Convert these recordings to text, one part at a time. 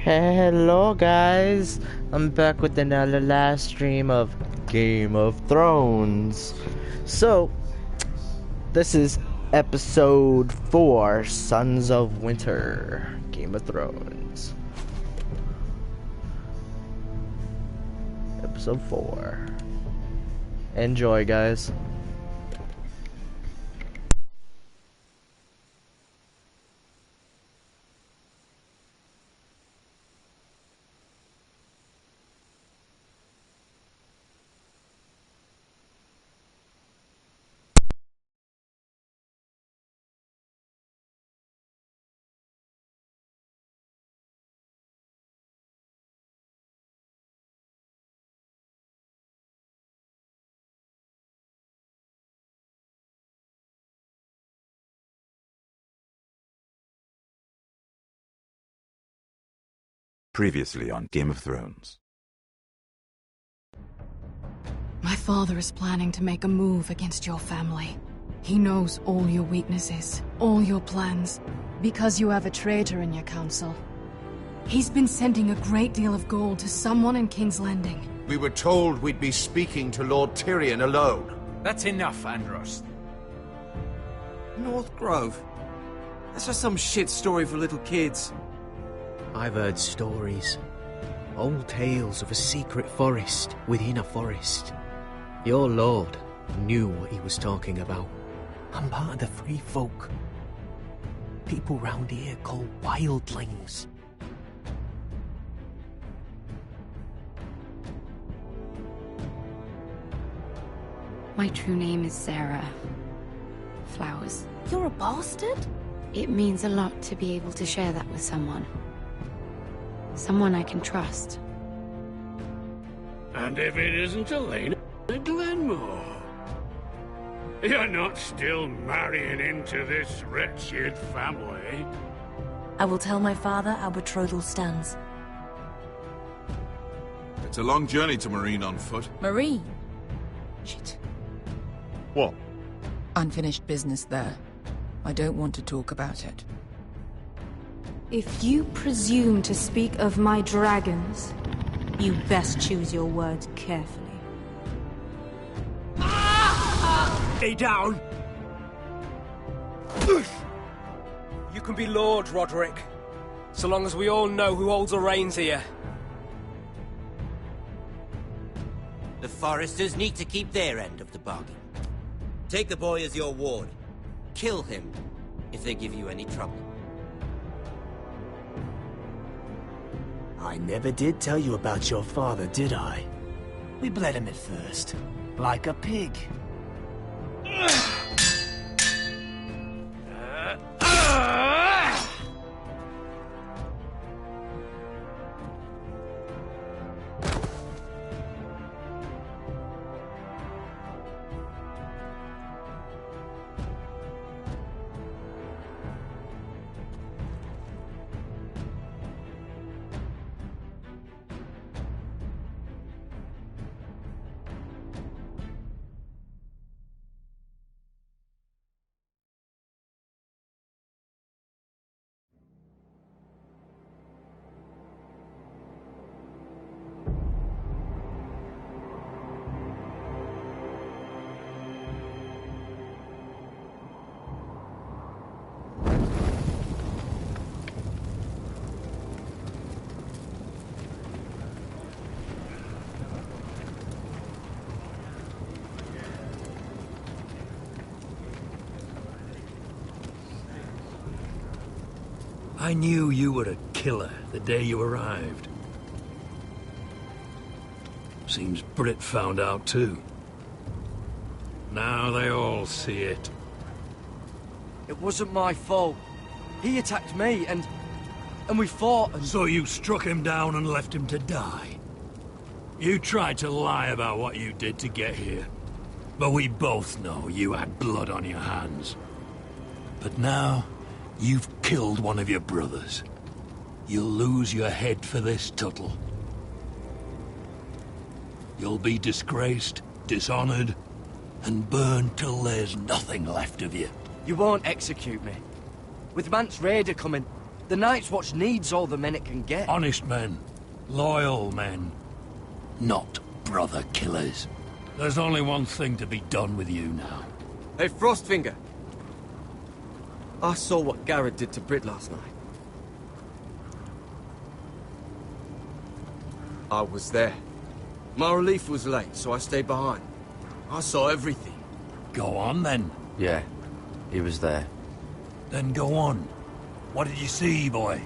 Hello guys, I'm back with another last stream of Game of Thrones. So, this is episode 4, Sons of Winter, Game of Thrones. Episode 4. Enjoy guys. Previously on Game of Thrones. My father is planning to make a move against your family. He knows all your weaknesses, all your plans, because you have a traitor in your council. He's been sending a great deal of gold to someone in King's Landing. We were told we'd be speaking to Lord Tyrion alone. That's enough, Andros. North Grove? That's just some shit story for little kids. I've heard stories. Old tales of a secret forest within a forest. Your lord knew what he was talking about. I'm part of the free folk. People round here call wildlings. My true name is Sarah Flowers. You're a bastard? It means a lot to be able to share that with someone. Someone I can trust. And if it isn't Elena Glenmore, you're not still marrying into this wretched family. I will tell my father our betrothal stands. It's a long journey to Marine on foot. Marine? Shit. What? Unfinished business there. I don't want to talk about it. If you presume to speak of my dragons, you best choose your words carefully. Stay down! You can be Lord, Roderick. So long as we all know who holds the reins here. The Foresters need to keep their end of the bargain. Take the boy as your ward. Kill him if they give you any trouble. I never did tell you about your father, did I? We bled him at first, like a pig. I knew you were a killer the day you arrived. Seems Britt found out too. Now they all see it. It wasn't my fault. He attacked me, and we fought and... So you struck him down and left him to die? You tried to lie about what you did to get here. But we both know you had blood on your hands. But now, you've killed one of your brothers. You'll lose your head for this, Tuttle. You'll be disgraced, dishonored, and burned till there's nothing left of you. You won't execute me. With Mance Raider coming, The Night's Watch needs all the men it can get. Honest men. Loyal men. Not brother killers. There's only one thing to be done with you now. Hey, Frostfinger. I saw what Garrett did to Britt last night. I was there. My relief was late, so I stayed behind. I saw everything. Go on, then. Yeah, he was there. Then go on. What did you see, boy?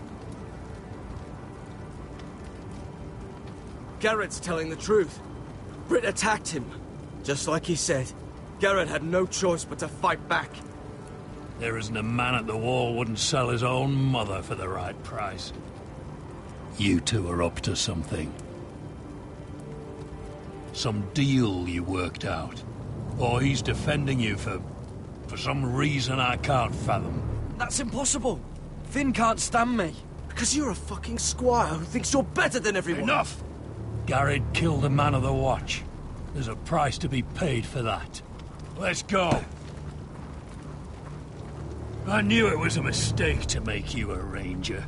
Garrett's telling the truth. Britt attacked him. Just like he said. Garrett had no choice but to fight back. There isn't a man at the wall wouldn't sell his own mother for the right price. You two are up to something. Some deal you worked out. Or he's defending you for some reason I can't fathom. That's impossible. Finn can't stand me. Because you're a fucking squire who thinks you're better than everyone. Enough! Garrett killed a man of the watch. There's a price to be paid for that. Let's go. I knew it was a mistake to make you a ranger.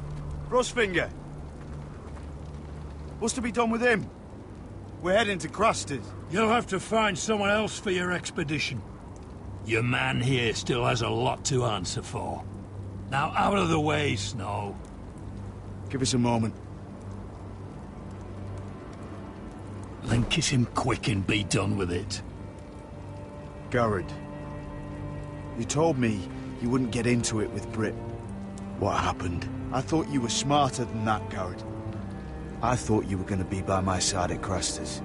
Frostfinger. What's to be done with him? We're heading to Crusters. You'll have to find someone else for your expedition. Your man here still has a lot to answer for. Now out of the way, Snow. Give us a moment. Then kiss him quick and be done with it. Garrett. You told me you wouldn't get into it with Britt. What happened? I thought you were smarter than that, Garrett. I thought you were going to be by my side at Crusters.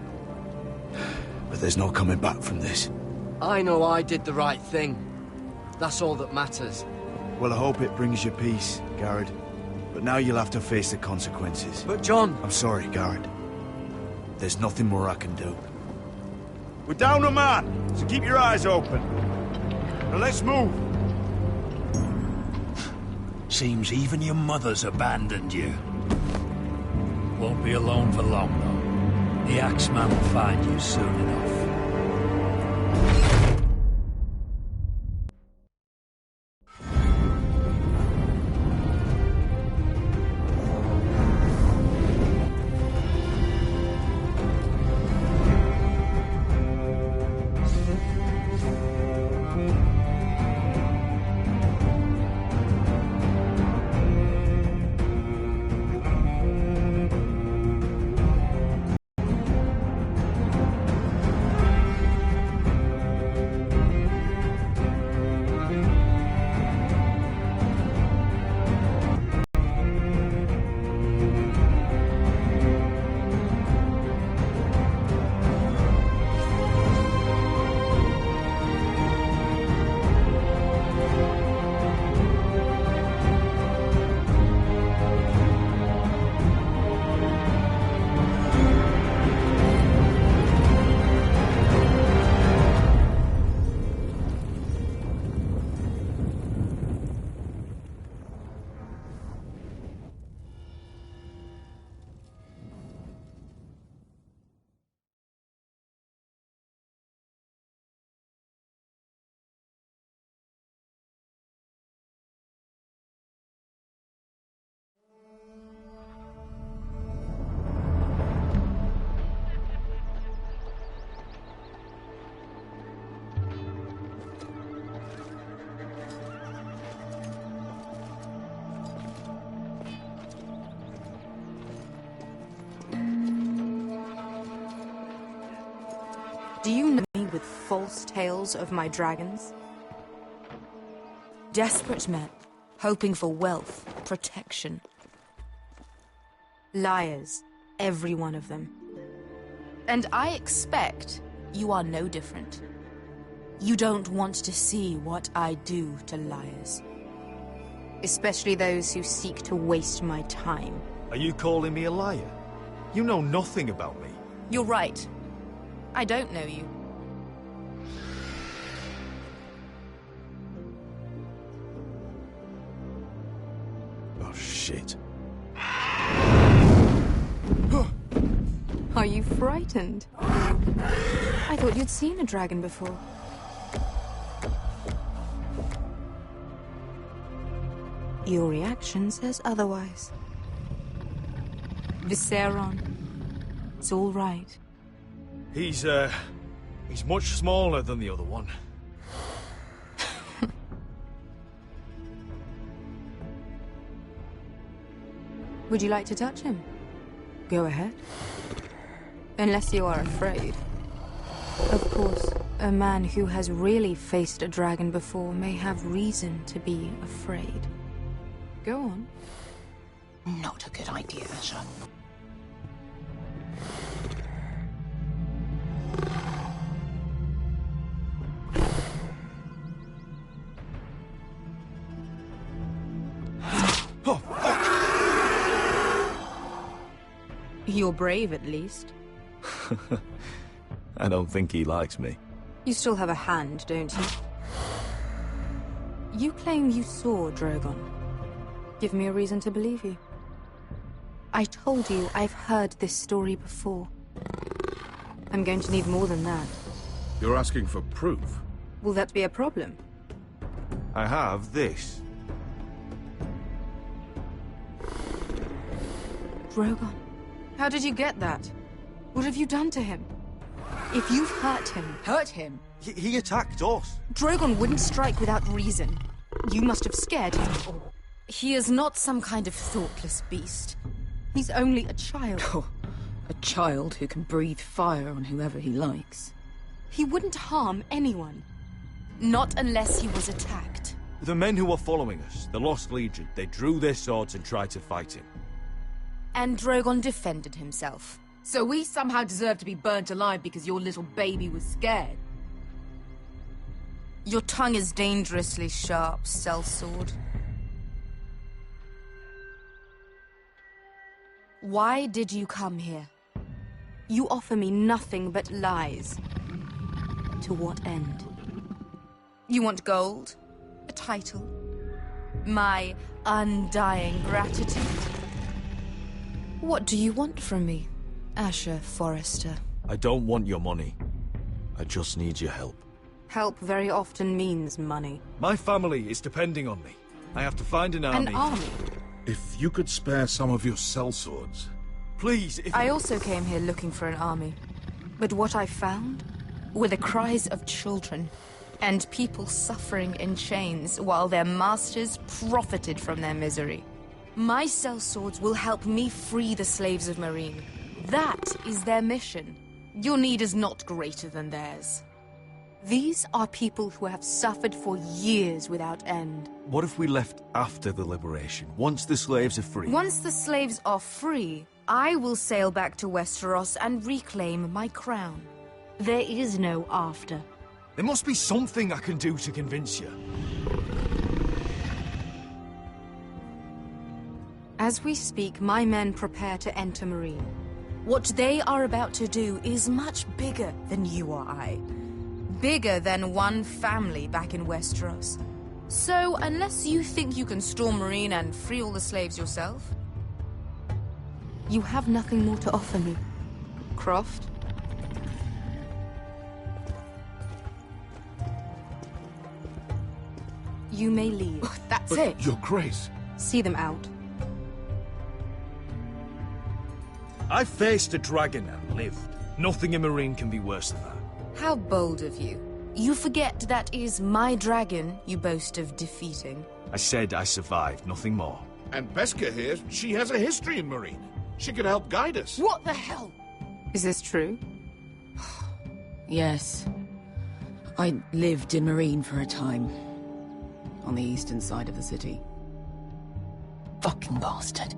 But there's no coming back from this. I know I did the right thing. That's all that matters. Well, I hope it brings you peace, Garrett. But now you'll have to face the consequences. But John... I'm sorry, Garrett. There's nothing more I can do. We're down a man, so keep your eyes open. Now let's move. Seems even your mother's abandoned you. Won't be alone for long, though. The Axeman will find you soon enough. Do you know me with false tales of my dragons? Desperate men, hoping for wealth, protection. Liars, every one of them. And I expect you are no different. You don't want to see what I do to liars. Especially those who seek to waste my time. Are you calling me a liar? You know nothing about me. You're right. I don't know you. Oh, shit. Are you frightened? I thought you'd seen a dragon before. Your reaction says otherwise. Visceron. It's all right. He's much smaller than the other one. Would you like to touch him? Go ahead. Unless you are afraid. Of course, a man who has really faced a dragon before may have reason to be afraid. Go on. Not a good idea, Asher. Oh, fuck! You're brave, at least. I don't think he likes me. You still have a hand, don't you? You claim you saw Drogon. Give me a reason to believe you. I told you I've heard this story before. I'm going to need more than that. You're asking for proof? Will that be a problem? I have this. Drogon. How did you get that? What have you done to him? If you've hurt him... Hurt him? He attacked us. Drogon wouldn't strike without reason. You must have scared him. He is not some kind of thoughtless beast. He's only a child. Oh, a child who can breathe fire on whoever he likes. He wouldn't harm anyone. Not unless he was attacked. The men who were following us, the Lost Legion, they drew their swords and tried to fight him. And Drogon defended himself. So we somehow deserve to be burnt alive because your little baby was scared? Your tongue is dangerously sharp, sellsword. Why did you come here? You offer me nothing but lies. To what end? You want gold? A title? My undying gratitude? What do you want from me, Asher Forrester? I don't want your money. I just need your help. Help very often means money. My family is depending on me. I have to find an army. An army? If you could spare some of your sellswords. Please, if... I also came here looking for an army. But what I found were the cries of children and people suffering in chains while their masters profited from their misery. My sellswords will help me free the slaves of Meereen. That is their mission. Your need is not greater than theirs. These are people who have suffered for years without end. What if we left after the liberation, once the slaves are free? Once the slaves are free, I will sail back to Westeros and reclaim my crown. There is no after. There must be something I can do to convince you. As we speak, my men prepare to enter Meereen. What they are about to do is much bigger than you or I. Bigger than one family back in Westeros. So, unless you think you can storm Meereen and free all the slaves yourself, you have nothing more to offer me, Croft. You may leave. That's But it. Your Grace. See them out. I faced a dragon and lived. Nothing in Meereen can be worse than that. How bold of you. You forget that is my dragon you boast of defeating. I said I survived, nothing more. And Beskha here, she has a history in Meereen. She could help guide us. What the hell? Is this true? Yes. I lived in Meereen for a time. On the eastern side of the city. Fucking bastard.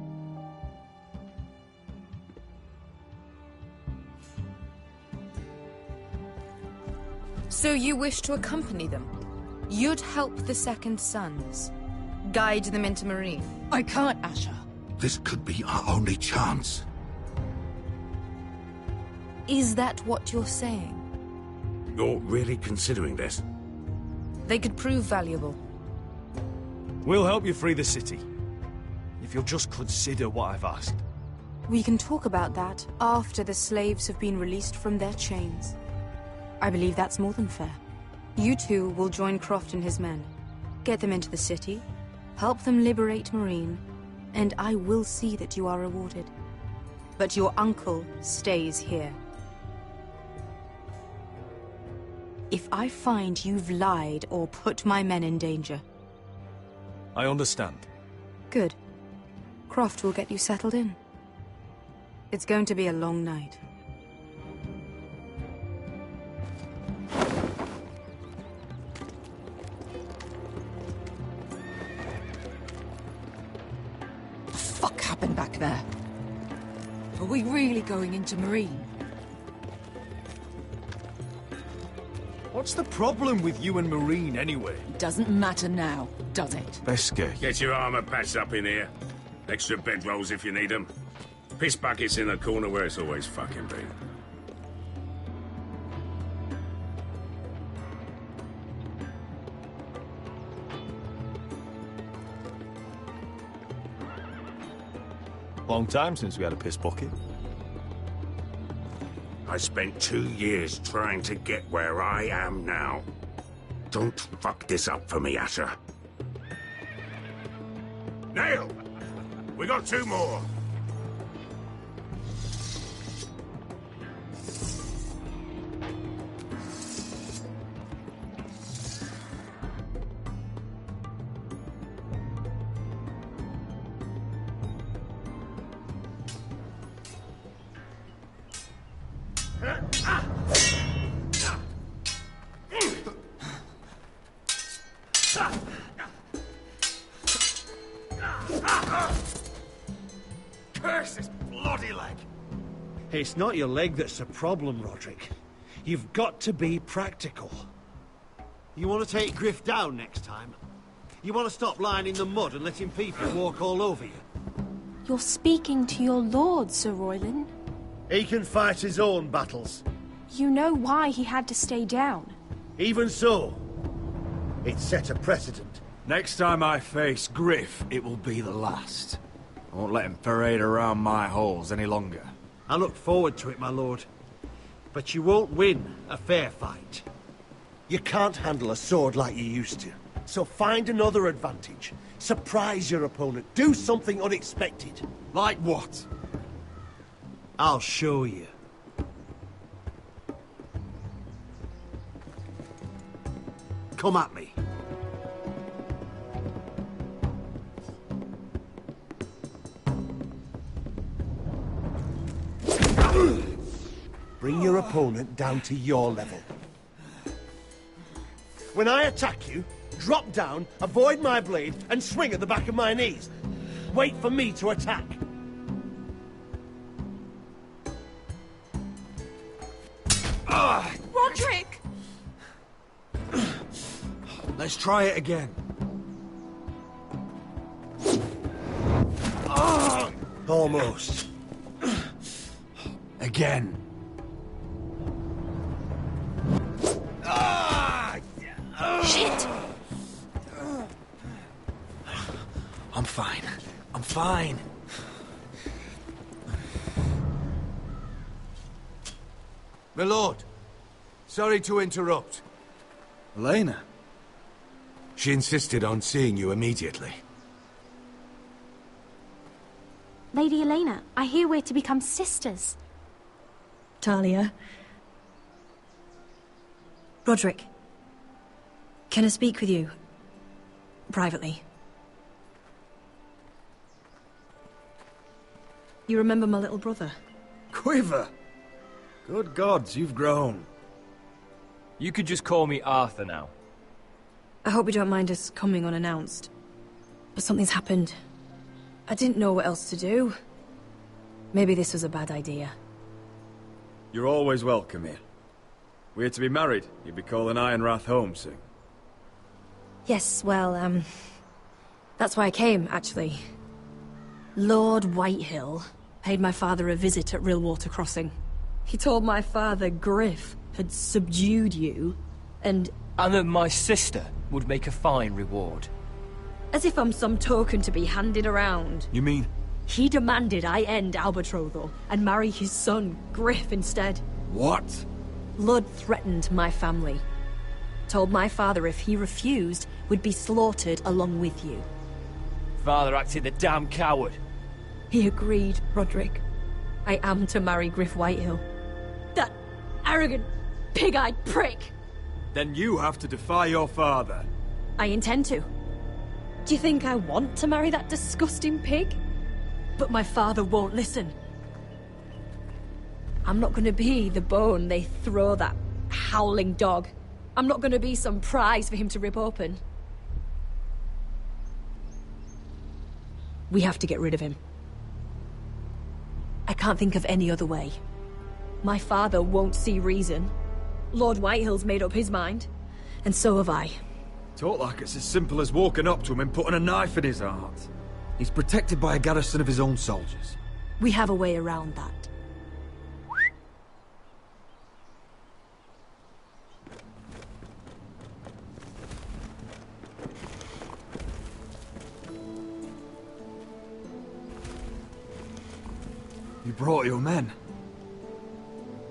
So you wish to accompany them? You'd help the Second Sons? Guide them into Meereen? I can't, Asher. This could be our only chance. Is that what you're saying? You're really considering this? They could prove valuable. We'll help you free the city. If you'll just consider what I've asked. We can talk about that after the slaves have been released from their chains. I believe that's more than fair. You two will join Croft and his men. Get them into the city, Help them liberate Marine, and I will see that you are rewarded. But your uncle stays here. If I find you've lied or put my men in danger... I understand. Good. Croft will get you settled in. It's going to be a long night. What the fuck happened back there? Are we really going into Marine? What's the problem with you and Marine, anyway? Doesn't matter now, does it? Beske. Get your armor patched up in here. Extra bedrolls if you need them. Piss buckets in the corner where it's always fucking been. Long time since we had a piss bucket. I spent 2 years trying to get where I am now. Don't fuck this up for me, Asher. Nail! We got 2 more. Curse this bloody leg! It's not your leg that's the problem, Roderick. You've got to be practical. You want to take Griff down next time? You want to stop lying in the mud and letting people walk all over you? You're speaking to your lord, Sir Royland. He can fight his own battles. You know why he had to stay down. Even so, it set a precedent. Next time I face Griff, it will be the last. I won't let him parade around my halls any longer. I look forward to it, my lord. But you won't win a fair fight. You can't handle a sword like you used to. So find another advantage. Surprise your opponent. Do something unexpected. Like what? I'll show you. Come at me. Bring your opponent down to your level. When I attack you, drop down, avoid my blade, and swing at the back of my knees. Wait for me to attack. Roderick! Let's try it again. Almost. Again. Shit! I'm fine. I'm fine. My lord, sorry to interrupt. Elena? She insisted on seeing you immediately. Lady Elena, I hear we're to become sisters. Talia. Roderick. Can I speak with you? Privately. You remember my little brother? Quiver! Good gods, you've grown. You could just call me Arthur now. I hope you don't mind us coming unannounced. But something's happened. I didn't know what else to do. Maybe this was a bad idea. You're always welcome here. We're to be married. You'd be calling Ironrath home soon. Yes, well, that's why I came, actually. Lord Whitehill paid my father a visit at Rillwater Crossing. He told my father Griff had subdued you, and that my sister would make a fine reward. As if I'm some token to be handed around. You mean? He demanded I end our betrothal and marry his son, Griff, instead. What? Lud threatened my family. Told my father if he refused, we'd be slaughtered along with you. Father acted the damn coward. He agreed, Roderick. I am to marry Griff Whitehill. That arrogant, pig-eyed prick! Then you have to defy your father. I intend to. Do you think I want to marry that disgusting pig? But my father won't listen. I'm not gonna be the bone they throw that howling dog. I'm not gonna be some prize for him to rip open. We have to get rid of him. I can't think of any other way. My father won't see reason. Lord Whitehill's made up his mind. And so have I. Talk like it's as simple as walking up to him and putting a knife in his heart. He's protected by a garrison of his own soldiers. We have a way around that. You brought your men.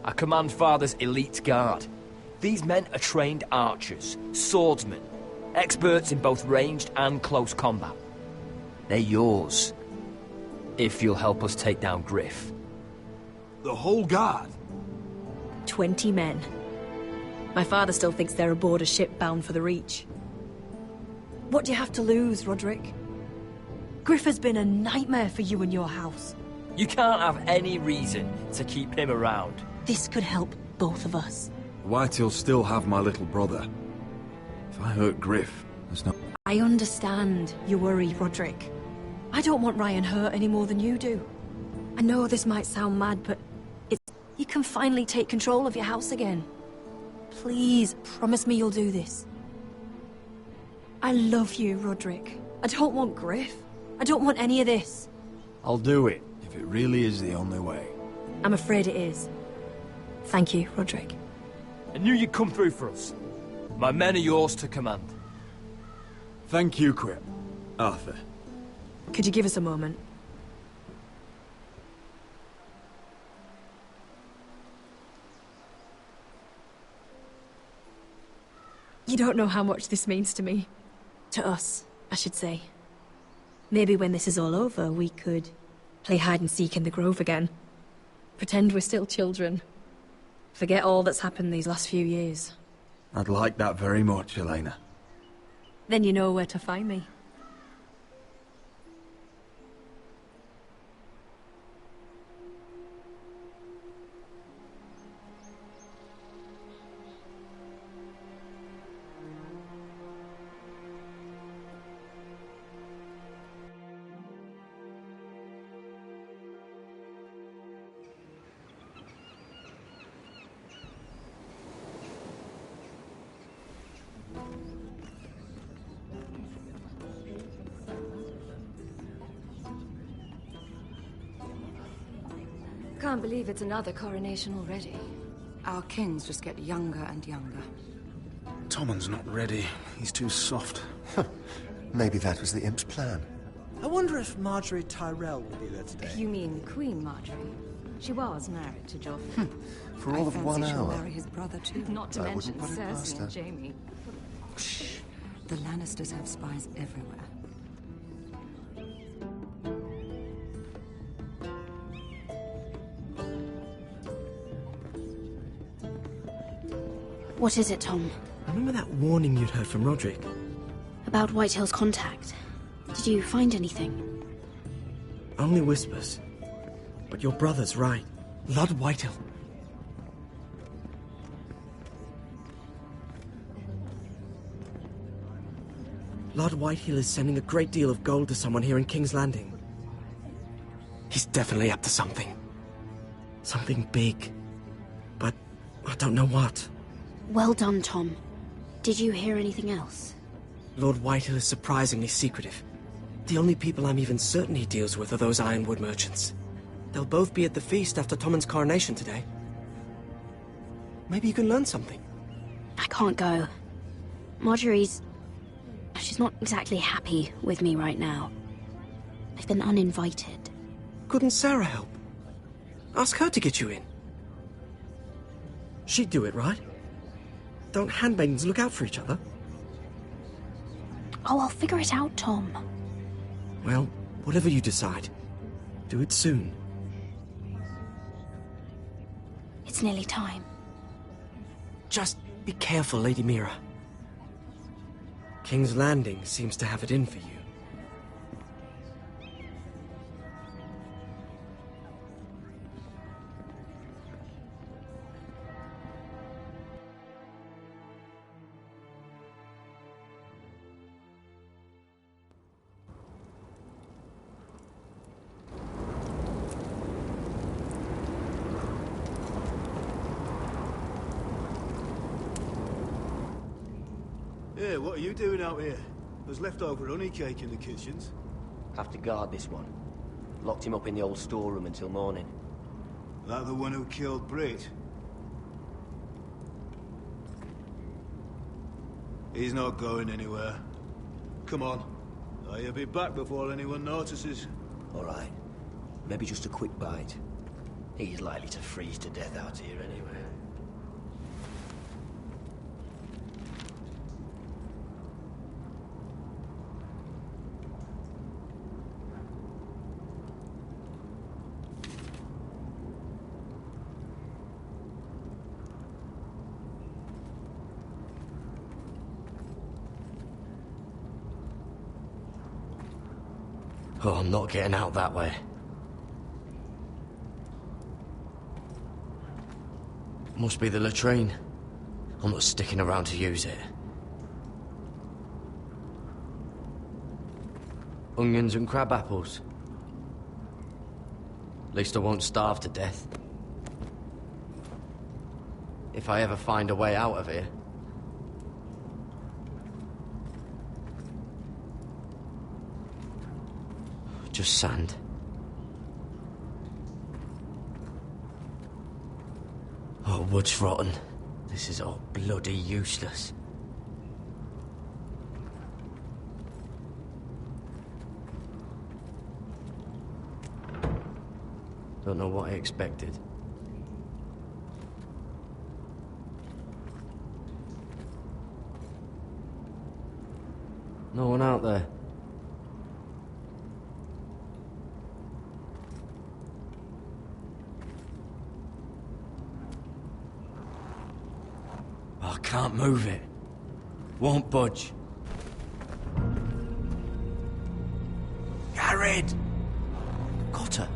I command Father's elite guard. These men are trained archers, swordsmen, experts in both ranged and close combat. They're yours, if you'll help us take down Griff. The whole guard? 20 men. My father still thinks they're aboard a ship bound for the Reach. What do you have to lose, Roderick? Griff has been a nightmare for you and your house. You can't have any reason to keep him around. This could help both of us. Whitehill'll still have my little brother. If I hurt Griff, there's no... I understand your worry, Roderick. I don't want Ryan hurt any more than you do. I know this might sound mad, but you can finally take control of your house again. Please, promise me you'll do this. I love you, Roderick. I don't want Griff. I don't want any of this. I'll do it, if it really is the only way. I'm afraid it is. Thank you, Roderick. I knew you'd come through for us. My men are yours to command. Thank you, Quip. Arthur. Could you give us a moment? You don't know how much this means to me. To us, I should say. Maybe when this is all over, we could play hide-and-seek in the Grove again. Pretend we're still children. Forget all that's happened these last few years. I'd like that very much, Elena. Then you know where to find me. Can't believe it's another coronation already. Our kings just get younger and younger. Tommen's not ready. He's too soft. Maybe that was the imp's plan. I wonder if Marjorie Tyrell will be there today. You mean Queen Marjorie? She was married to Joffrey. For all of 1 she'll hour. marry his brother too. Not to I mention wouldn't put it past Cersei her. and Jaime. Shh. The Lannisters have spies everywhere. What is it, Tom? Remember that warning you'd heard from Roderick? About Whitehill's contact. Did you find anything? Only whispers. But your brother's right. Lord Whitehill. Lord Whitehill is sending a great deal of gold to someone here in King's Landing. He's definitely up to something. Something big. But I don't know what. Well done, Tom. Did you hear anything else? Lord Whitehill is surprisingly secretive. The only people I'm even certain he deals with are those ironwood merchants. They'll both be at the feast after Tommen's coronation today. Maybe you can learn something. I can't go. Marjorie's... she's not exactly happy with me right now. I've been uninvited. Couldn't Sarah help? Ask her to get you in. She'd do it, right? Don't handmaidens look out for each other? Oh, I'll figure it out, Tom. Well, whatever you decide, do it soon. It's nearly time. Just be careful, Lady Mira. King's Landing seems to have it in for you. Hey, what are you doing out here? There's leftover honey cake in the kitchens. Have to guard this one. Locked him up in the old storeroom until morning. That the one who killed Brit? He's not going anywhere. Come on. I'll be back before anyone notices. All right. Maybe just a quick bite. He's likely to freeze to death out here anyway. Oh, I'm not getting out that way. Must be the latrine. I'm not sticking around to use it. Onions and crab apples. At least I won't starve to death. If I ever find a way out of here. Just sand. Oh, wood's rotten. This is all bloody useless. Don't know what I expected. No one out there. I can't move it. Won't budge. Garrett! Cotter,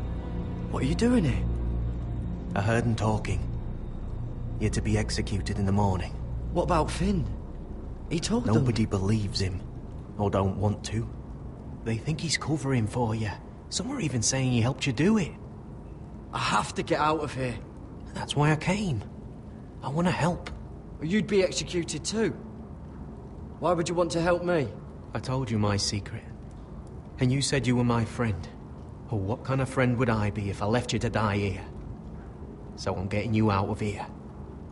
what are you doing here? I heard him talking. You're to be executed in the morning. What about Finn? He told them. Nobody believes him. Or don't want to. They think he's covering for you. Some are even saying he helped you do it. I have to get out of here. That's why I came. I want to help. You'd be executed too. Why would you want to help me? I told you my secret. And you said you were my friend. Oh, what kind of friend would I be if I left you to die here? So I'm getting you out of here.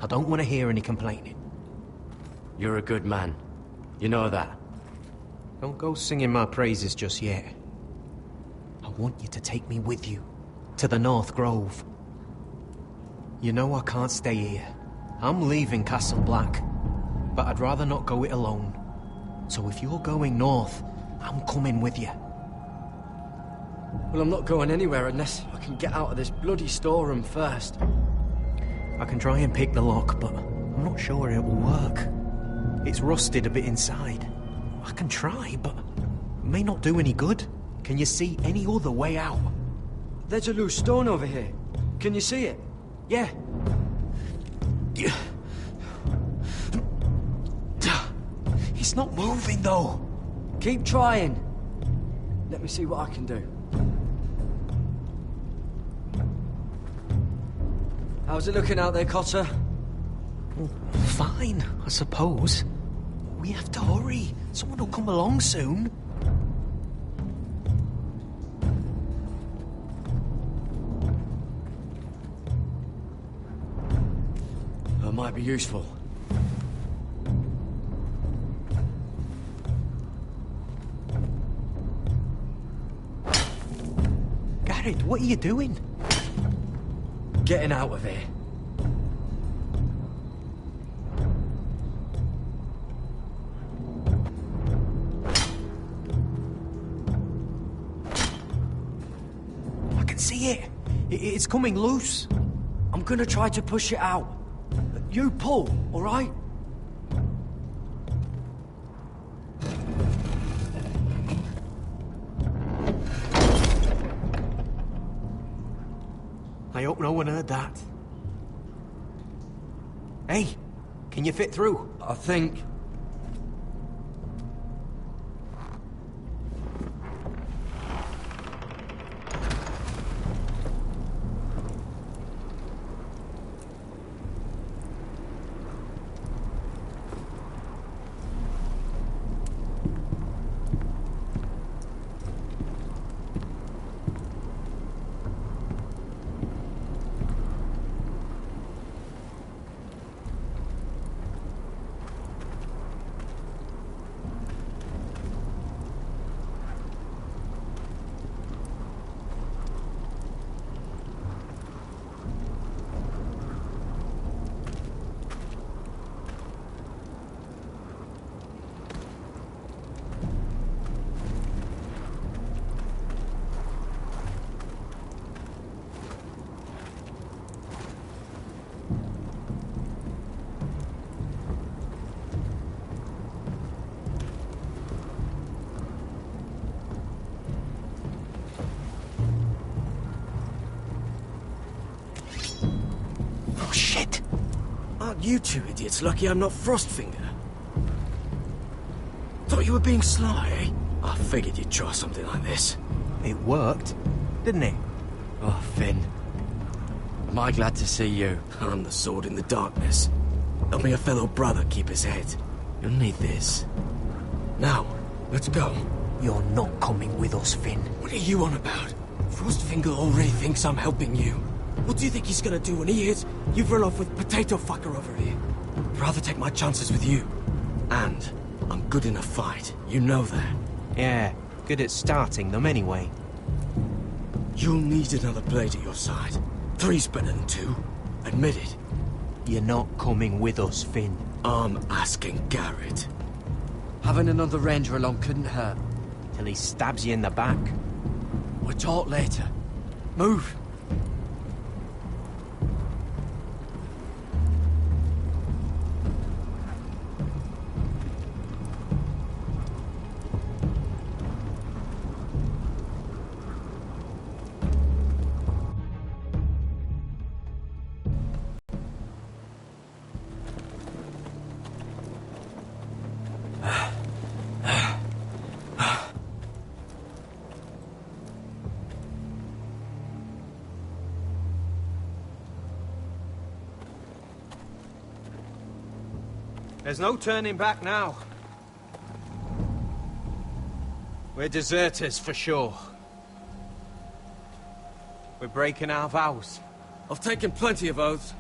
I don't want to hear any complaining. You're a good man. You know that. Don't go singing my praises just yet. I want you to take me with you. To the North Grove. You know I can't stay here. I'm leaving Castle Black, but I'd rather not go it alone. So if you're going north, I'm coming with you. Well, I'm not going anywhere unless I can get out of this bloody storeroom first. I can try and pick the lock, but I'm not sure it will work. It's rusted a bit inside. I can try, but it may not do any good. Can you see any other way out? There's a loose stone over here. Can you see it? Yeah. It's not moving, though. Keep trying. Let me see what I can do. How's it looking out there, Cotter? Fine, I suppose. We have to hurry. Someone will come along soon. That might be useful. Garrett, what are you doing? Getting out of here. see it. It's coming loose. I'm gonna try to push it out. You pull, all right? I hope no one heard that. Hey, can you fit through? I think. You two idiots lucky I'm not Frostfinger. Thought you were being sly, eh? I figured you'd try something like this. It worked, didn't it? Oh, Finn. Am I glad to see you? I'm the sword in the darkness. Help me a fellow brother keep his head. You'll need this. Now, let's go. You're not coming with us, Finn. What are you on about? Frostfinger already thinks I'm helping you. What do you think he's gonna do when he hears you've run off with Potato Fucker over here? I'd rather take my chances with you. And I'm good in a fight. You know that. Yeah, good at starting them anyway. You'll need another blade at your side. 3's better than 2. Admit it. You're not coming with us, Finn. I'm asking Garrett. Having another ranger along couldn't hurt. Till he stabs you in the back. We'll talk later. Move! There's no turning back now. We're deserters for sure. We're breaking our vows. I've taken plenty of oaths.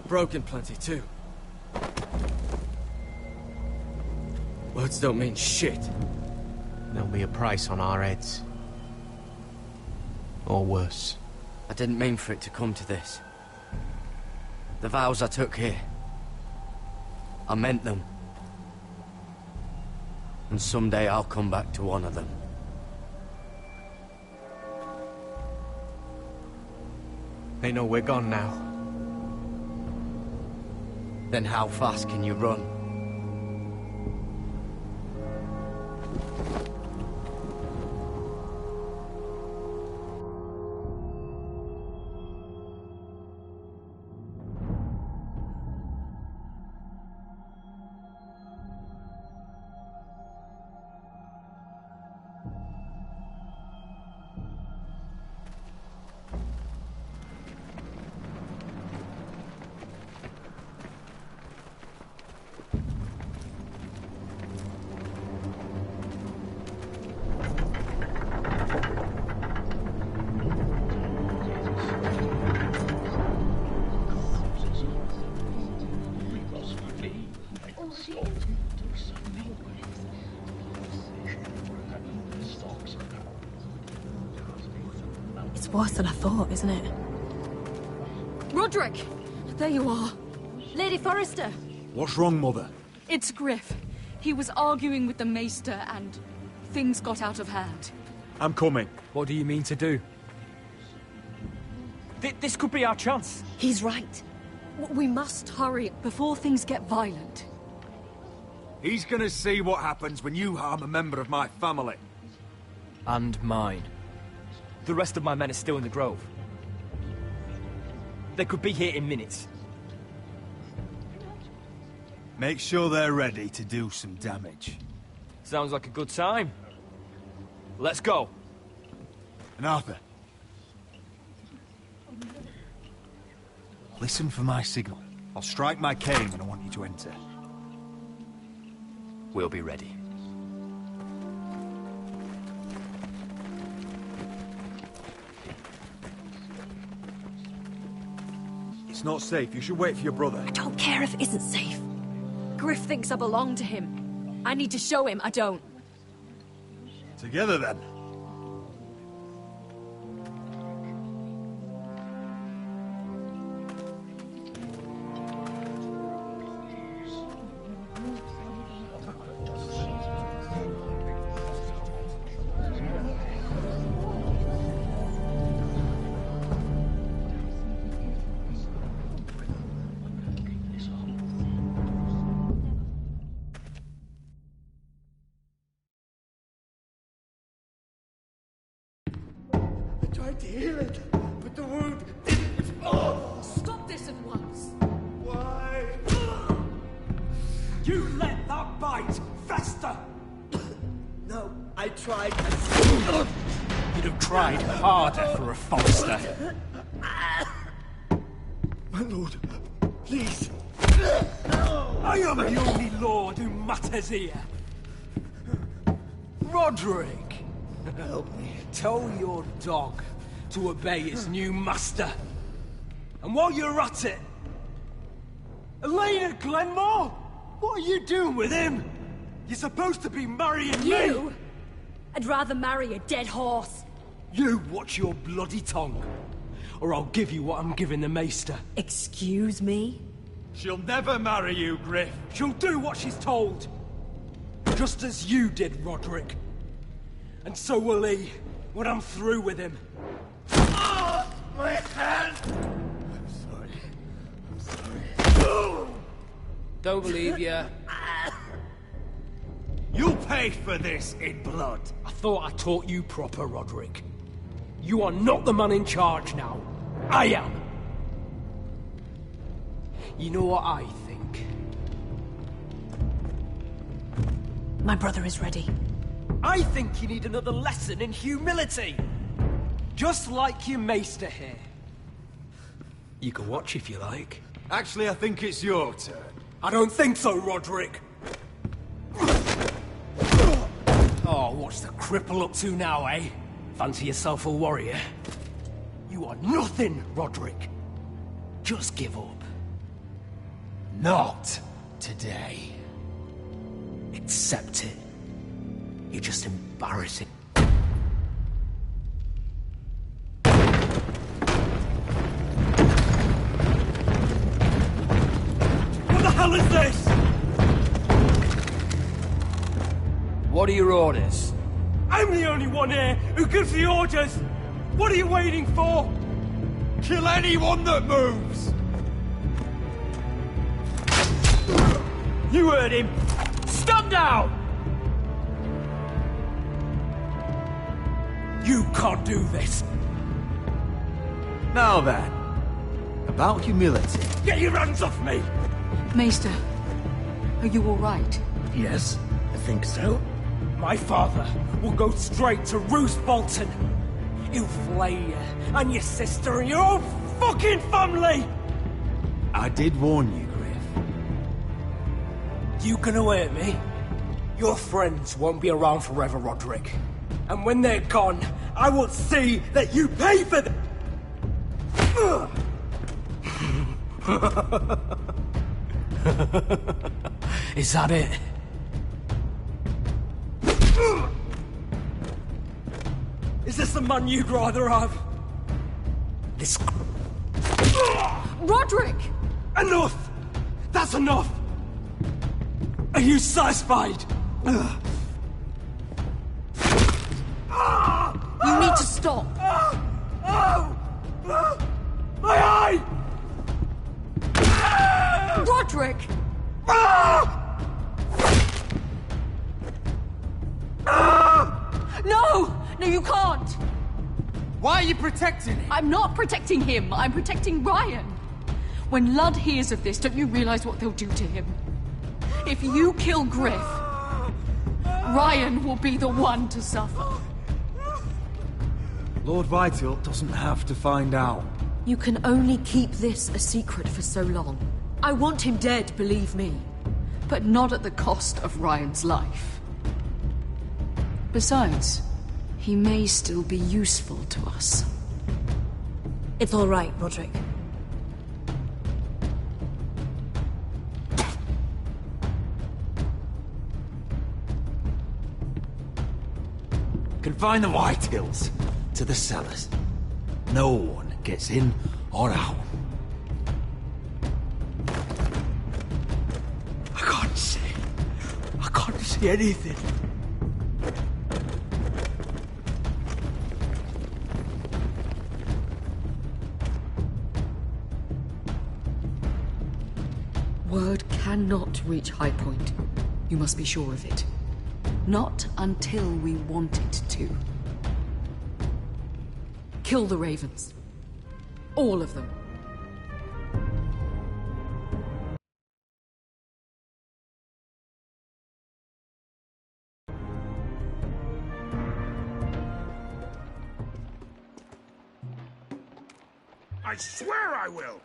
Broken plenty too. Words don't mean shit. There'll be a price on our heads. Or worse. I didn't mean for it to come to this. The vows I took here. I meant them. And someday I'll come back to honor them. They know we're gone now. Then how fast can you run? It's worse than I thought, isn't it? Roderick! There you are. Lady Forrester. What's wrong, Mother? It's Griff. He was arguing with the Maester and things got out of hand. I'm coming. What do you mean to do? This could be our chance. He's right. We must hurry before things get violent. He's gonna see what happens when you harm a member of my family. And mine. The rest of my men are still in the grove. They could be here in minutes. Make sure they're ready to do some damage. Sounds like a good time. Let's go. And Arthur, listen for my signal. I'll strike my cane when I want you to enter. We'll be ready. It's not safe. You should wait for your brother. I don't care if it isn't safe. Griff thinks I belong to him. I need to show him I don't. Together, then. Tried to heal it, but the wound didn't. Oh! Stop this at once. Why? You let that bite fester! No, I tried. You'd have tried harder for a Forester. My lord, please. I am the only lord who matters here. Roderick, help me. Tell your dog to obey his new master. And while you're at it, Elena Glenmore, what are you doing with him? You're supposed to be marrying me. I'd rather marry a dead horse. You watch your bloody tongue, or I'll give you what I'm giving the maester. Excuse me? She'll never marry you, Griff. She'll do what she's told. Just as you did, Roderick. And so will he, when I'm through with him. Oh, my hand! I'm sorry. Don't believe ya. You'll pay for this in blood. I thought I taught you proper, Roderick. You are not the man in charge now. I am. You know what I think? My brother is ready. I think you need another lesson in humility. Just like your maester here. You can watch if you like. Actually, I think it's your turn. I don't think so, Roderick. Oh, what's the cripple up to now, eh? Fancy yourself a warrior? You are nothing, Roderick. Just give up. Not today. Accept it. You're just embarrassing. What the hell is this? What are your orders? I'm the only one here who gives the orders. What are you waiting for? Kill anyone that moves! You heard him. Stand down! You can't do this. Now then, about humility. Get your hands off me! Maester, are you all right? Yes, I think so. My father will go straight to Roose Bolton. He'll flay you, and your sister, and your whole fucking family! I did warn you, Griff. You gonna hurt me? Your friends won't be around forever, Roderick. And when they're gone, I will see that you pay for them! Is that it? Is this the man you'd rather have? This... Roderick! Enough! That's enough! Are you satisfied? You need to stop. No, you can't! Why are you protecting him? I'm not protecting him. I'm protecting Ryan. When Ludd hears of this, don't you realize what they'll do to him? If you kill Griff, Ryan will be the one to suffer. Lord Whitehill doesn't have to find out. You can only keep this a secret for so long. I want him dead, believe me. But not at the cost of Ryan's life. Besides, he may still be useful to us. It's all right, Roderick. Confine the Whitehills to the cellars. No one gets in or out. I can't see anything. Word cannot reach High Point. You must be sure of it. Not until we want it to. Kill the ravens. All of them. I swear I will!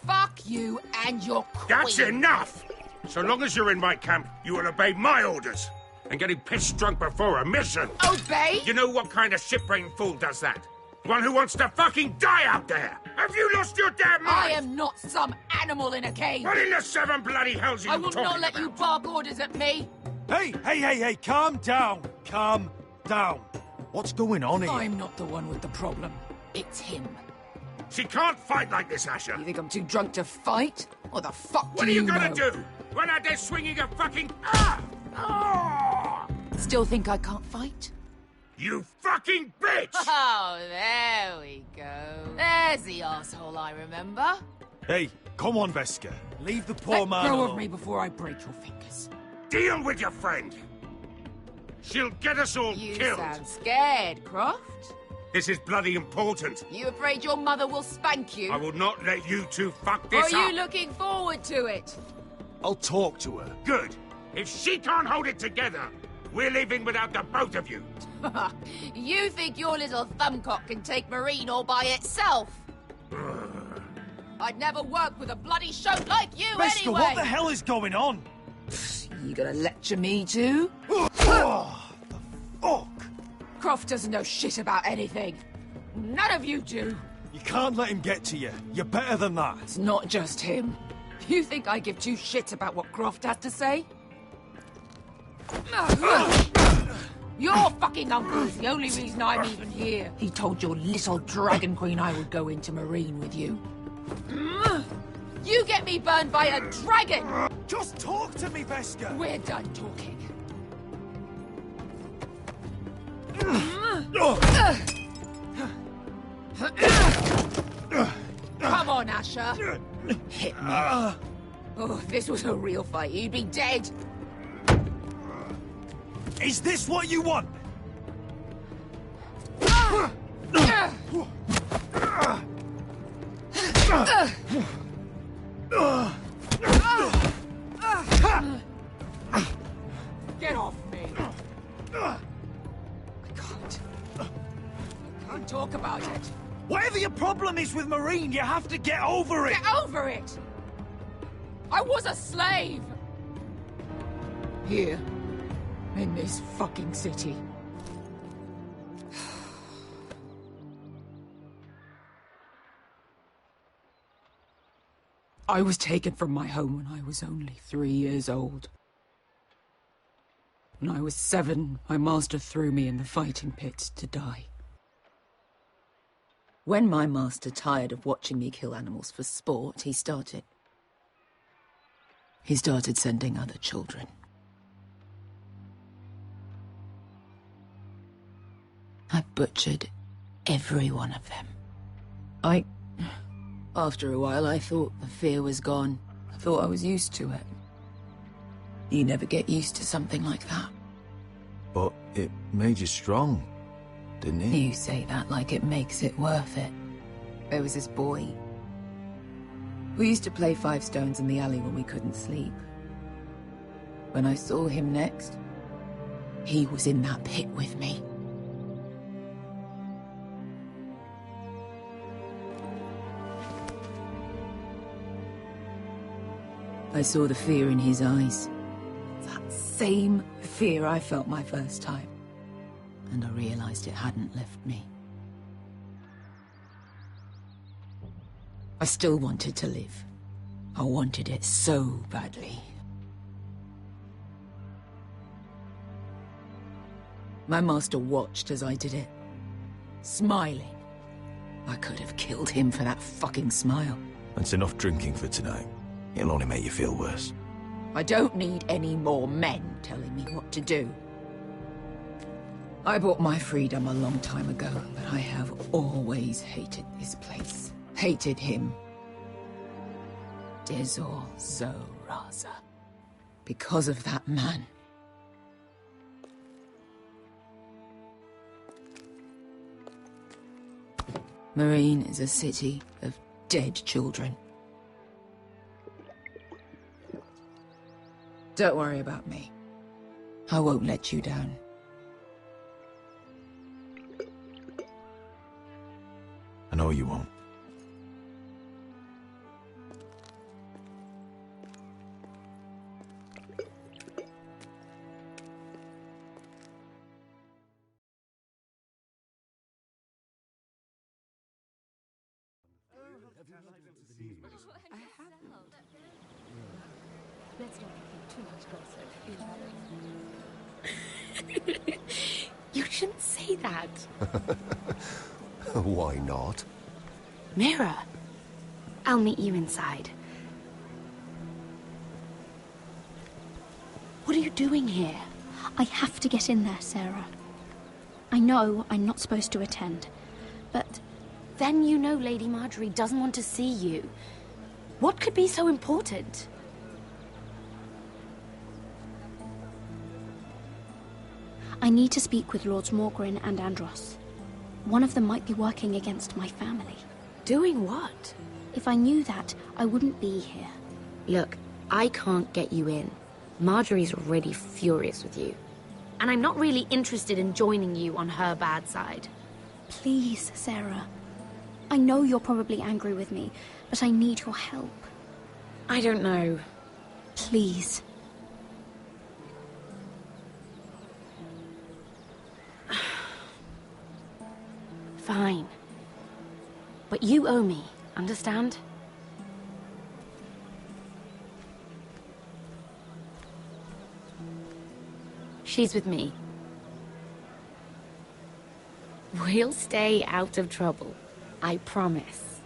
Fuck you and your queen. That's enough! So long as you're in my camp, you will obey my orders. And getting pissed drunk before a mission. Obey? You know what kind of ship-brain fool does that? One who wants to fucking die out there! Have you lost your damn mind? I am not some animal in a cage. What in the seven bloody hells are you I will talking not let about? you bark orders at me. Hey, calm down. Calm down. What's going on here? I'm not the one with the problem. It's him. She can't fight like this, Asher. You think I'm too drunk to fight? What the fuck What do are you know? gonna do? Run out there swinging a fucking... Still think I can't fight? You fucking bitch! Oh, there we go. There's the asshole I remember. Hey, come on, Veska. Leave the poor Let man go alone. of me before I break your fingers. Deal with your friend. She'll get us all You killed. sound scared, Croft. This is bloody important. You afraid your mother will spank you? I will not let you two fuck Or this are up. you looking forward to it? I'll talk to her. Good. If she can't hold it together, we're leaving without the both of you. You think your little thumbcock can take Marine all by itself? I'd never work with a bloody shote like you Veska, anyway! what the hell is going on? You gonna lecture me too? Oh, the fuck? Croft doesn't know shit about anything. None of you do. You can't let him get to you. You're better than that. It's not just him. You think I give two shits about what Croft has to say? Your fucking uncle is the only reason I'm even here. He told your little dragon queen I would go into Marine with you. You get me burned by a dragon! Just talk to me, Veska! We're done talking. Come on, Asher. Hit me. Oh, if this was a real fight, you'd be dead. Is this what you want? Get off me. I can't talk about it. Whatever your problem is with Marine, you have to get over it! Get over it! I was a slave! Here. In this fucking city. I was taken from my home when I was only 3 years old. When I was 7, my master threw me in the fighting pits to die. When my master tired of watching me kill animals for sport, he started sending other children. I butchered every one of them. After a while, I thought the fear was gone. I thought I was used to it. You never get used to something like that. But it made you strong. didn't he? You say that like it makes it worth it. There was this boy. We used to play 5 stones in the alley when we couldn't sleep. When I saw him next, he was in that pit with me. I saw the fear in his eyes. That same fear I felt my first time. And I realized it hadn't left me. I still wanted to live. I wanted it so badly. My master watched as I did it, smiling. I could have killed him for that fucking smile. That's enough drinking for tonight. It'll only make you feel worse. I don't need any more men telling me what to do. I bought my freedom a long time ago, but I have always hated this place. Hated him. Dezor Zoraza. Because of that man. Marine is a city of dead children. Don't worry about me. I won't let you down. I know you won't. Let's not make too much gossip. You shouldn't say that. Why not? Mira, I'll meet you inside. What are you doing here? I have to get in there, Sarah. I know I'm not supposed to attend, but... Then you know Lady Marjorie doesn't want to see you. What could be so important? I need to speak with Lords Morgrin and Andros. One of them might be working against my family. Doing what? If I knew that, I wouldn't be here. Look, I can't get you in. Marjorie's already furious with you. And I'm not really interested in joining you on her bad side. Please, Sarah. I know you're probably angry with me, but I need your help. I don't know. Please. Fine. But you owe me, understand? She's with me. We'll stay out of trouble. I promise.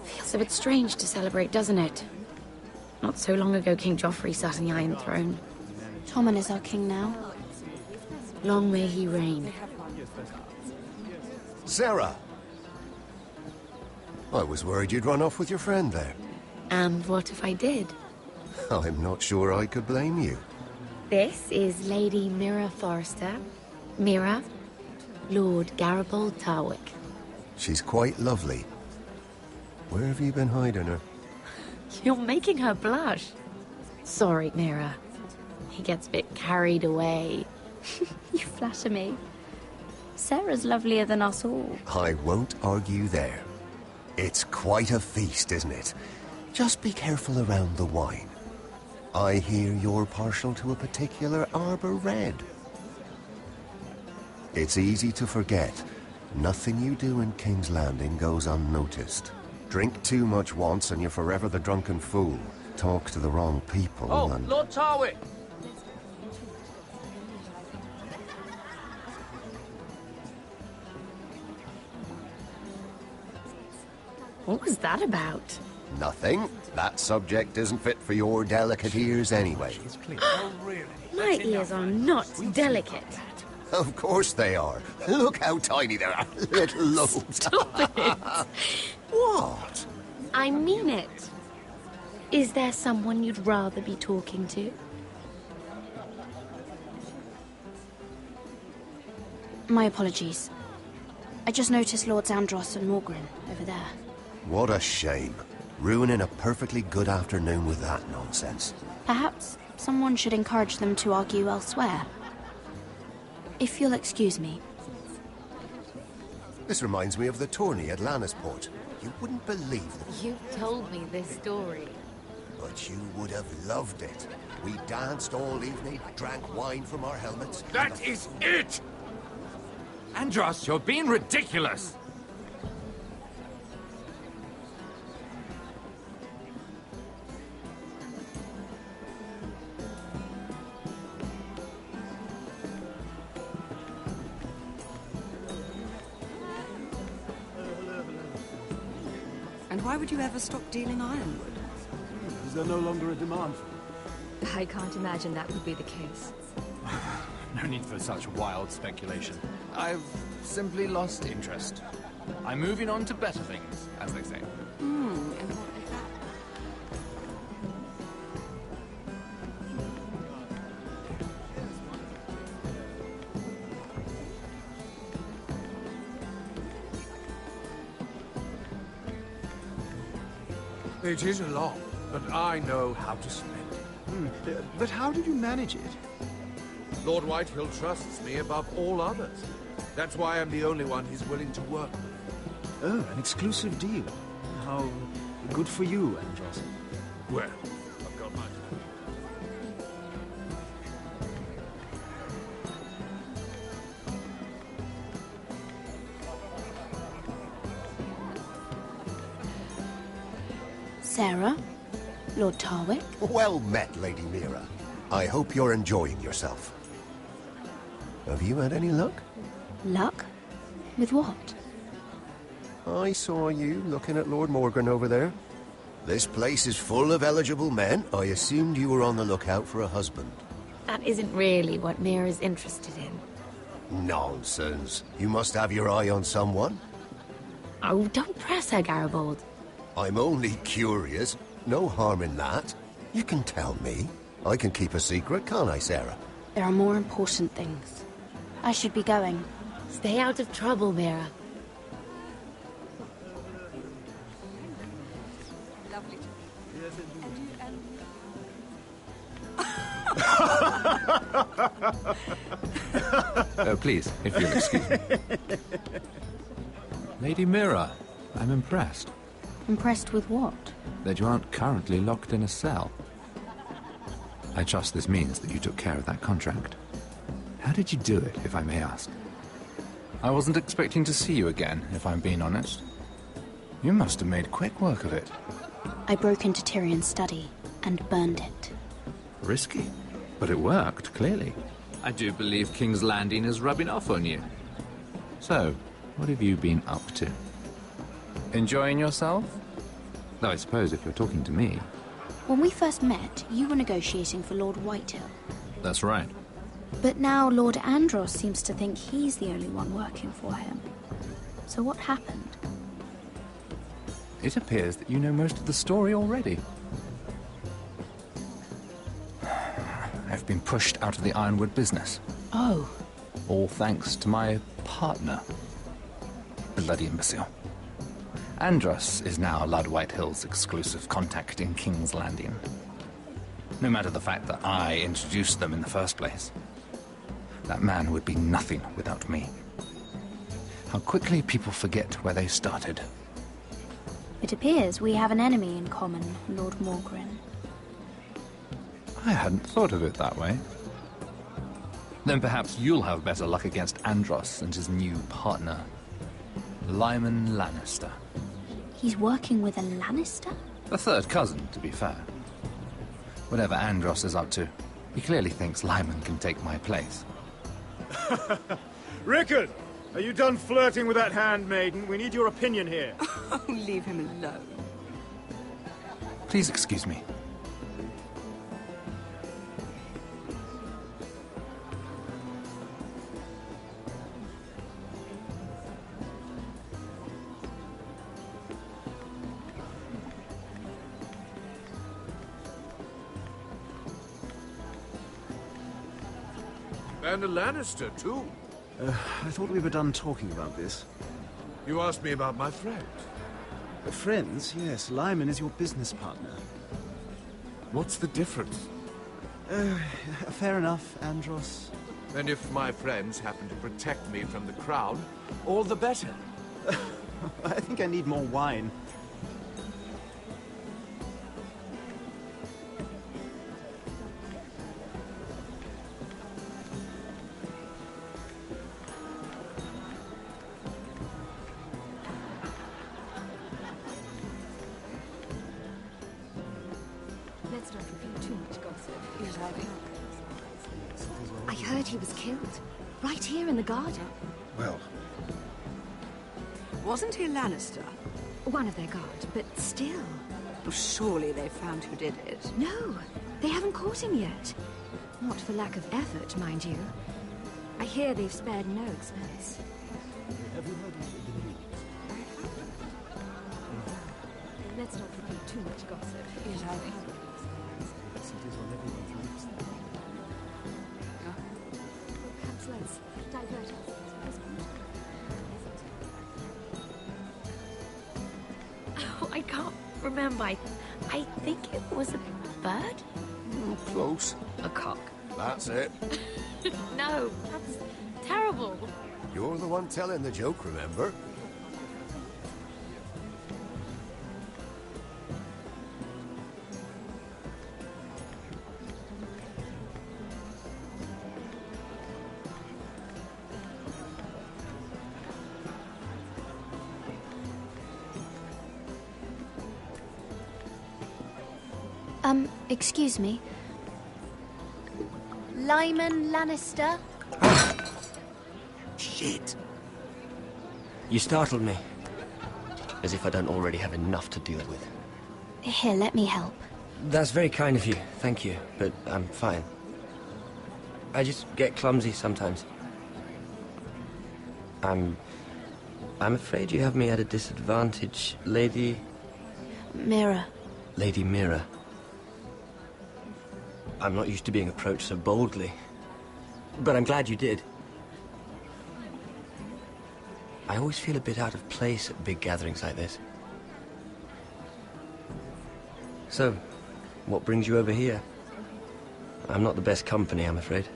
Feels a bit strange to celebrate, doesn't it? Not so long ago, King Joffrey sat on the Iron Throne. Tommen is our king now. Long may he reign. Sarah! I was worried you'd run off with your friend there. And what if I did? I'm not sure I could blame you. This is Lady Mira Forrester. Mira, Lord Garibald Tarwick. She's quite lovely. Where have you been hiding her? You're making her blush. Sorry, Mira. He gets a bit carried away. You flatter me. Sarah's lovelier than us all. I won't argue there. It's quite a feast, isn't it? Just be careful around the wine. I hear you're partial to a particular Arbor Red. It's easy to forget. Nothing you do in King's Landing goes unnoticed. Drink too much once and you're forever the drunken fool. Talk to the wrong people and... Lord Tarwick! What was that about? Nothing. That subject isn't fit for your delicate ears anyway. My ears are not delicate. Of course they are. Look how tiny they are. Little loaves. Stop it! What? I mean it. Is there someone you'd rather be talking to? My apologies. I just noticed Lords Andros and Morgren over there. What a shame. Ruining a perfectly good afternoon with that nonsense. Perhaps someone should encourage them to argue elsewhere. If you'll excuse me. This reminds me of the tourney at Lannisport. You wouldn't believe it. You've told me this story. But you would have loved it. We danced all evening, drank wine from our helmets. That is it! Andros, you're being ridiculous! And why would you ever stop dealing ironwood? Is there no longer a demand for it? I can't imagine that would be the case. No need for such wild speculation. I've simply lost interest. I'm moving on to better things, as they say. And what is that? It is a lot, but I know how to spend it. But how did you manage it? Lord Whitehill trusts me above all others. That's why I'm the only one he's willing to work with. Oh, an exclusive deal. How good for you, Andros. Well, I've got my... Sarah? Lord Tarwick? Well met, Lady Mira. I hope you're enjoying yourself. Have you had any luck? Luck? With what? I saw you looking at Lord Morgan over there. This place is full of eligible men. I assumed you were on the lookout for a husband. That isn't really what Mira's interested in. Nonsense. You must have your eye on someone. Oh, don't press her, Garibald. I'm only curious. No harm in that. You can tell me. I can keep a secret, can't I, Sarah? There are more important things. I should be going. Stay out of trouble, Mira. Lovely. Please, if you'll excuse me. Lady Mira, I'm impressed. Impressed with what? That you aren't currently locked in a cell. I trust this means that you took care of that contract. How did you do it, if I may ask? I wasn't expecting to see you again, if I'm being honest. You must have made quick work of it. I broke into Tyrion's study and burned it. Risky, but it worked, clearly. I do believe King's Landing is rubbing off on you. So, what have you been up to? Enjoying yourself? Though I suppose if you're talking to me... When we first met, you were negotiating for Lord Whitehill. That's right. But now Lord Andros seems to think he's the only one working for him. So what happened? It appears that you know most of the story already. I've been pushed out of the ironwood business. Oh. All thanks to my partner. Bloody imbecile. Andros is now Lord Whitehill's exclusive contact in King's Landing. No matter the fact that I introduced them in the first place. That man would be nothing without me. How quickly people forget where they started. It appears we have an enemy in common, Lord Morgren. I hadn't thought of it that way. Then perhaps you'll have better luck against Andros and his new partner, Lyman Lannister. He's working with a Lannister? A third cousin, to be fair. Whatever Andros is up to, he clearly thinks Lyman can take my place. Rickard! Are you done flirting with that handmaiden? We need your opinion here. Oh, leave him alone. Please excuse me. And a Lannister, too. I thought we were done talking about this. You asked me about my friend. Friends? Yes, Lyman is your business partner. What's the difference? Fair enough, Andros. And if my friends happen to protect me from the crowd, all the better. I think I need more wine. Let's not reveal too much gossip. Yes, I heard he was killed. Right here in the garden. Well... Wasn't he Lannister? One of their guard, but still. Well, surely they found who did it. No, they haven't caught him yet. Not for lack of effort, mind you. I hear they've spared no expense. Have you heard of the news? Let's not reveal too much gossip. Yes, I have. Cities on everyone's lips. Perhaps let's divert ourselves. Oh, I can't remember. I think it was a bird? Close. A cock. That's it. No, that's terrible. You're the one telling the joke, remember? Excuse me. Lyman Lannister? Shit. You startled me. As if I don't already have enough to deal with. Here, let me help. That's very kind of you, thank you, but I'm fine. I just get clumsy sometimes. I'm afraid you have me at a disadvantage, Lady... Mira. Lady Mira. I'm not used to being approached so boldly, but I'm glad you did. I always feel a bit out of place at big gatherings like this. So, what brings you over here? I'm not the best company, I'm afraid.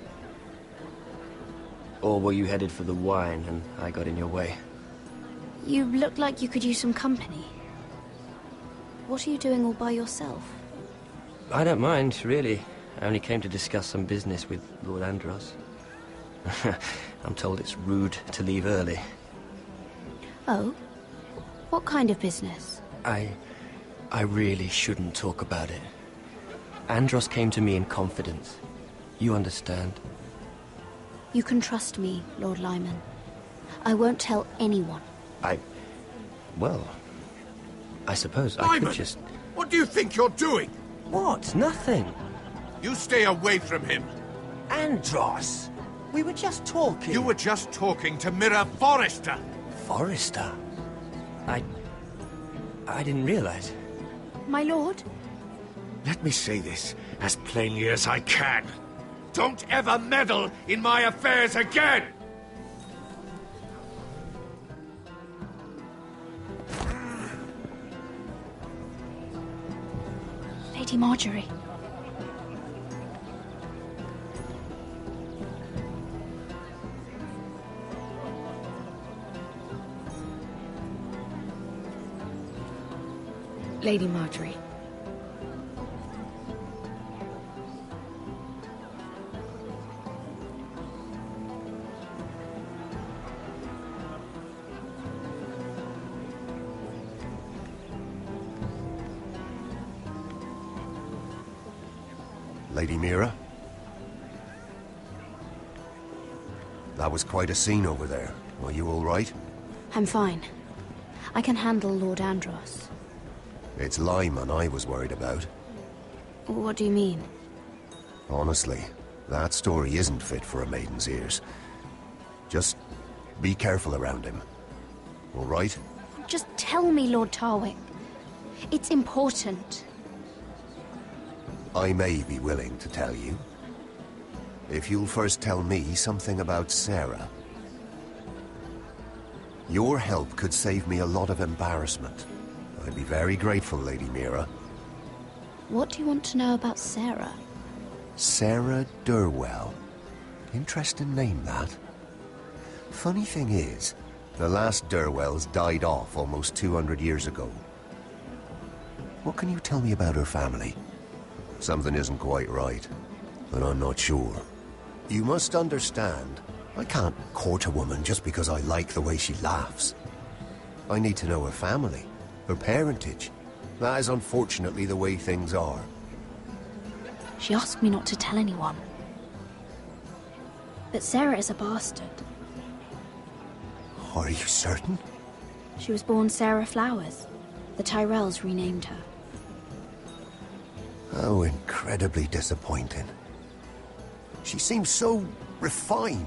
Or were you headed for the wine and I got in your way? You look like you could use some company. What are you doing all by yourself? I don't mind, really. I only came to discuss some business with Lord Andros. I'm told it's rude to leave early. Oh? What kind of business? I really shouldn't talk about it. Andros came to me in confidence. You understand? You can trust me, Lord Lyman. I won't tell anyone. Well, I suppose Lyman, I could just... What do you think you're doing? What? Nothing. You stay away from him. Andros! We were just talking. You were just talking to Mira Forrester. Forrester? I didn't realize. My lord? Let me say this as plainly as I can. Don't ever meddle in my affairs again! Lady Marjorie. Lady Marjorie. Lady Mira? That was quite a scene over there. Are you all right? I'm fine. I can handle Lord Andros. It's Lyman I was worried about. What do you mean? Honestly, that story isn't fit for a maiden's ears. Just be careful around him. All right? Just tell me, Lord Tarwick. It's important. I may be willing to tell you. if you'll first tell me something about Sarah. Your help could save me a lot of embarrassment. I'd be very grateful, Lady Mira. What do you want to know about Sarah? Sarah Durwell. Interesting name, that. Funny thing is, the last Durwells died off almost 200 years ago. What can you tell me about her family? Something isn't quite right, but I'm not sure. You must understand, I can't court a woman just because I like the way she laughs. I need to know her family, her parentage. That is unfortunately the way things are. She asked me not to tell anyone. But Sarah is a bastard. Are you certain? She was born Sarah Flowers. The Tyrells renamed her. How incredibly disappointing. She seems so refined.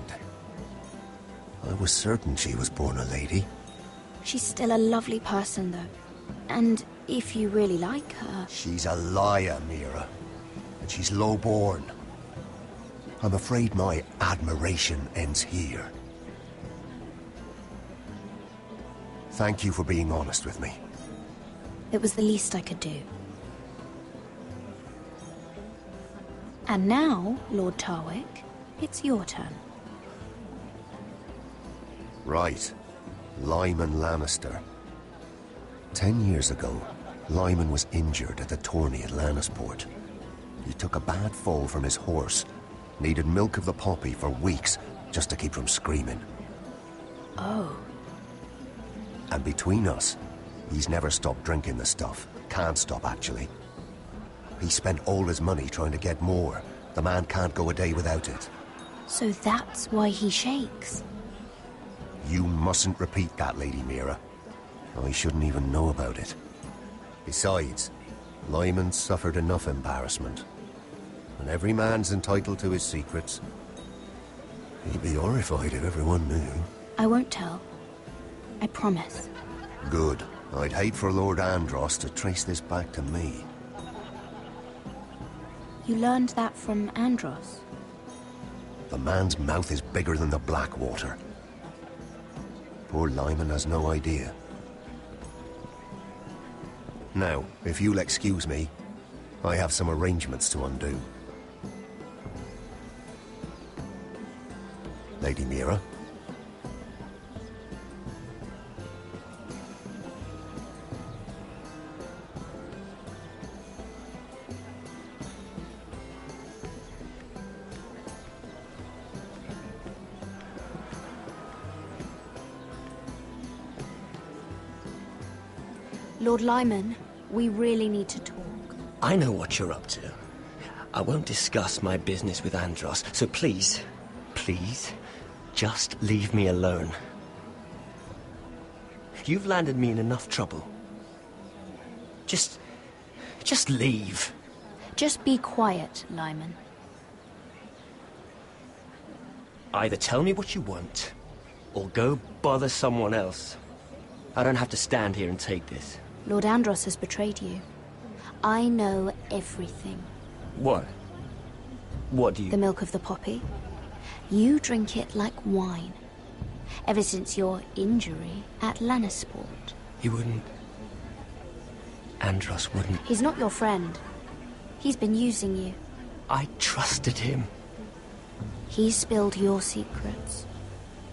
I was certain she was born a lady. She's still a lovely person, though. And if you really like her... She's a liar, Mira. And she's low-born. I'm afraid my admiration ends here. Thank you for being honest with me. It was the least I could do. And now, Lord Tarwick, it's your turn. Right. Lyman Lannister. 10 years ago, Lyman was injured at the tourney at Lannisport. He took a bad fall from his horse, needed milk of the poppy for weeks just to keep from screaming. Oh. And between us, he's never stopped drinking the stuff. Can't stop, actually. He spent all his money trying to get more. The man can't go a day without it. So that's why he shakes. You mustn't repeat that, Lady Mira. I shouldn't even know about it. Besides, Lyman suffered enough embarrassment. And every man's entitled to his secrets. He'd be horrified if everyone knew. I won't tell. I promise. Good. I'd hate for Lord Andros to trace this back to me. You learned that from Andros? The man's mouth is bigger than the Blackwater. Poor Lyman has no idea. Now, if you'll excuse me, I have some arrangements to undo. Lady Mira? Lord Lyman, we really need to talk. I know what you're up to. I won't discuss my business with Andros, so please, just leave me alone. You've landed me in enough trouble. Just leave. Just be quiet, Lyman. Either tell me what you want, or go bother someone else. I don't have to stand here and take this. Lord Andros has betrayed you. I know everything. What? What do you... The milk of the poppy. You drink it like wine. Ever since your injury at Lannisport. He wouldn't... Andros wouldn't... He's not your friend. He's been using you. I trusted him. He spilled your secrets.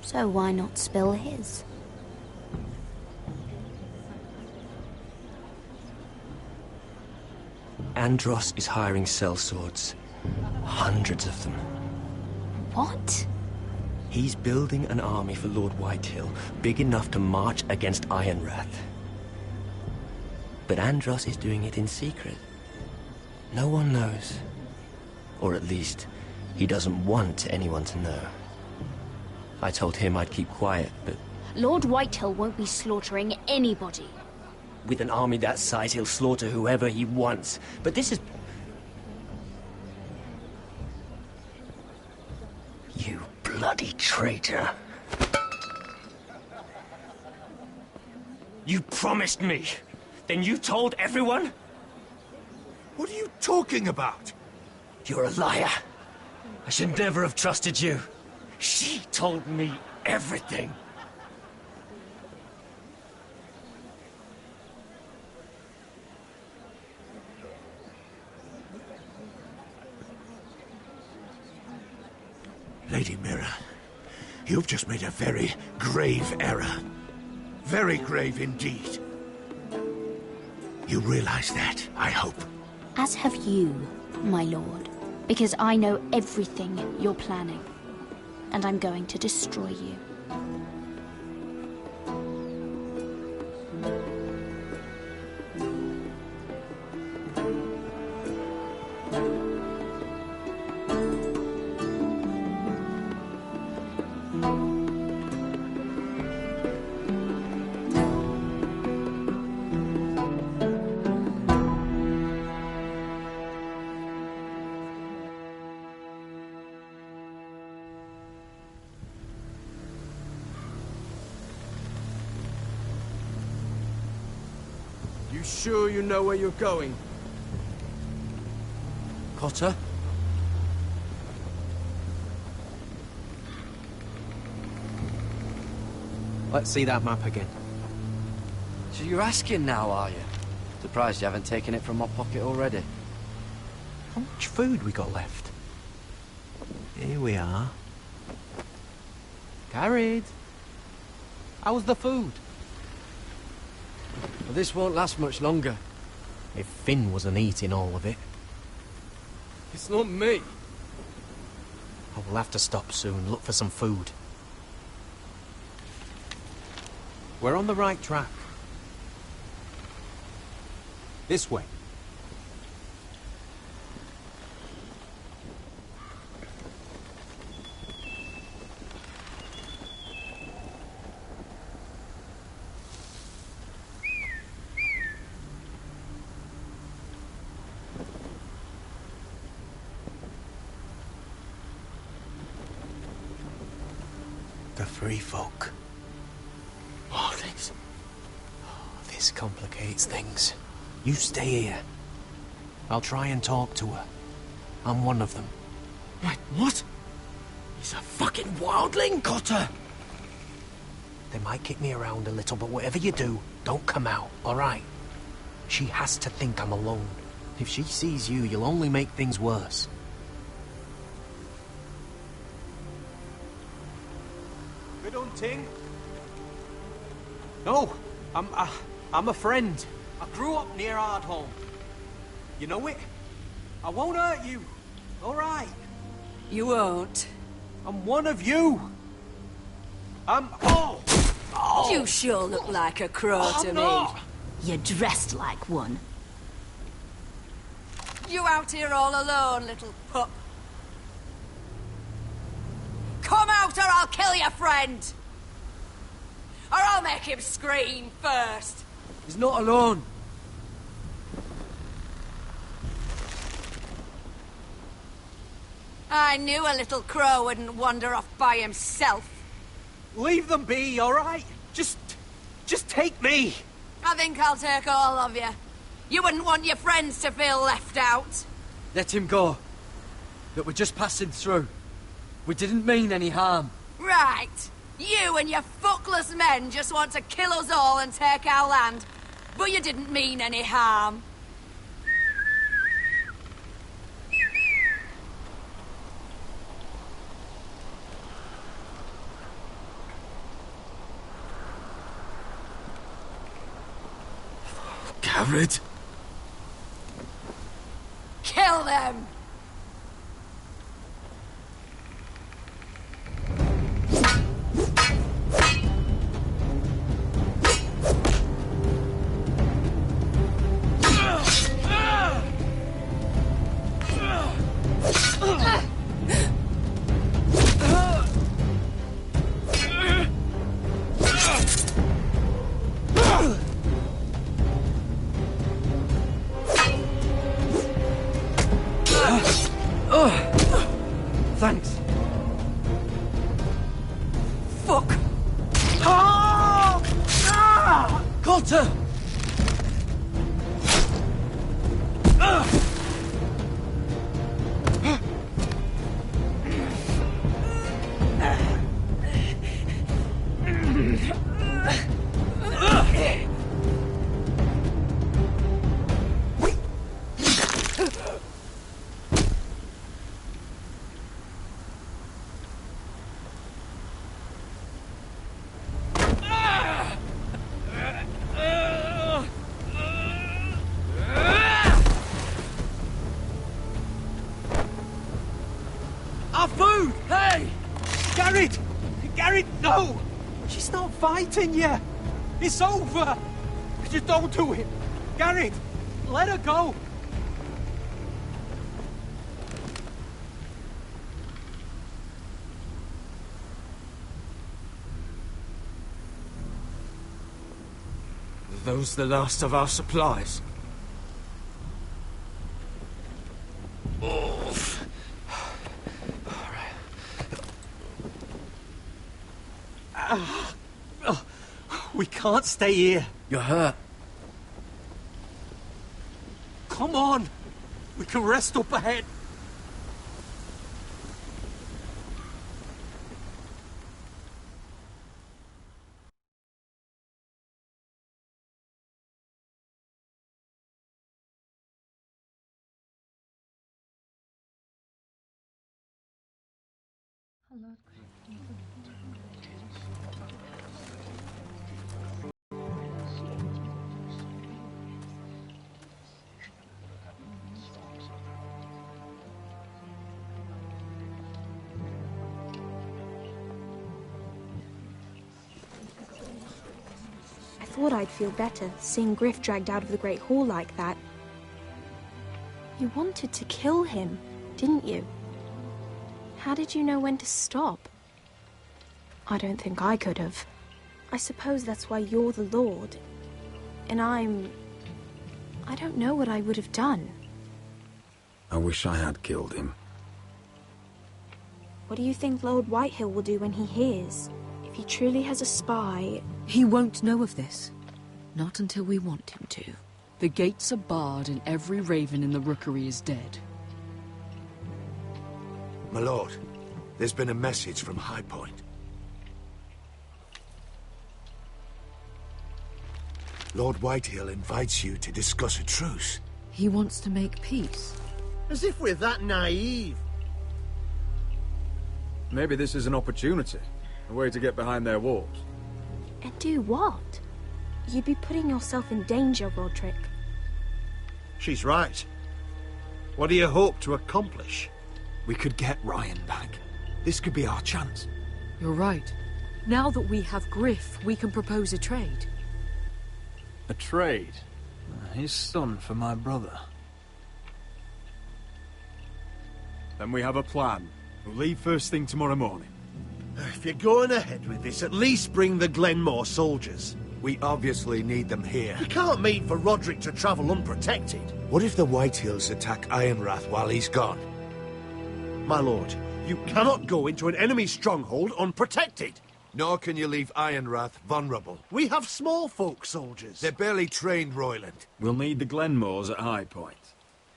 So why not spill his? Andros is hiring sellswords. Hundreds of them. What? He's building an army for Lord Whitehill, big enough to march against Ironrath. But Andros is doing it in secret. No one knows. Or at least, he doesn't want anyone to know. I told him I'd keep quiet, but... Lord Whitehill won't be slaughtering anybody. With an army that size, he'll slaughter whoever he wants. But this is... You bloody traitor. You promised me. Then you told everyone? What are you talking about? You're a liar. I should never have trusted you. She told me everything. Lady Mira, you've just made a very grave error. Very grave indeed. You realize that, I hope. As have you, my lord. Because I know everything you're planning. And I'm going to destroy you. You sure you know where you're going? Cotter? Let's see that map again. So you're asking now, are you? Surprised you haven't taken it from my pocket already. How much food we got left? Here we are. Carried. How's the food? Well, this won't last much longer. If Finn wasn't eating all of it. It's not me. I will have to stop soon, look for some food. We're on the right track. This way. The free folk. Morlings. Oh, this complicates things. You stay here. I'll try and talk to her. I'm one of them. Wait, what? He's a fucking wildling, Cotter! They might kick me around a little, but whatever you do, don't come out, alright? She has to think I'm alone. If she sees you, you'll only make things worse. Good hunting. No, I'm a friend. I grew up near Ardholm. You know it? I won't hurt you. All right. You won't. I'm one of you. Oh! You sure look like a crow to me. You're dressed like one. You out here all alone, little pup? Come out or I'll kill your friend! Or I'll make him scream first. He's not alone. I knew a little crow wouldn't wander off by himself. Leave them be, all right? Just take me. I think I'll take all of you. You wouldn't want your friends to feel left out. Let him go. That we're just passing through. We didn't mean any harm. Right. You and your fuckless men just want to kill us all and take our land. But you didn't mean any harm. Garrett? Kill them! Thanks. Fuck! Cotter! Our food! Hey! Garrett! Garrett, no! She's not fighting yet! It's over! Just don't do it! Garrett! Let her go! Are those the last of our supplies? We can't stay here. You're hurt. Come on! We can rest up ahead. I thought I'd feel better seeing Griff dragged out of the Great Hall like that. You wanted to kill him, didn't you? How did you know when to stop? I don't think I could have. I suppose that's why you're the Lord. And I don't know what I would have done. I wish I had killed him. What do you think Lord Whitehill will do when he hears? If he truly has a spy... He won't know of this. Not until we want him to. The gates are barred and every raven in the rookery is dead. My lord, there's been a message from High Point. Lord Whitehill invites you to discuss a truce. He wants to make peace. As if we're that naive. Maybe this is an opportunity. A way to get behind their walls. And do what? You'd be putting yourself in danger, Roderick. She's right. What do you hope to accomplish? We could get Ryan back. This could be our chance. You're right. Now that we have Griff, we can propose a trade. A trade? His son for my brother. Then we have a plan. We'll leave first thing tomorrow morning. If you're going ahead with this, at least bring the Glenmore soldiers. We obviously need them here. You can't mean for Roderick to travel unprotected. What if the Whitehills attack Ironrath while he's gone? My lord, you cannot go into an enemy stronghold unprotected. Nor can you leave Ironrath vulnerable. We have small folk soldiers. They're barely trained, Royland. We'll need the Glenmores at High Point.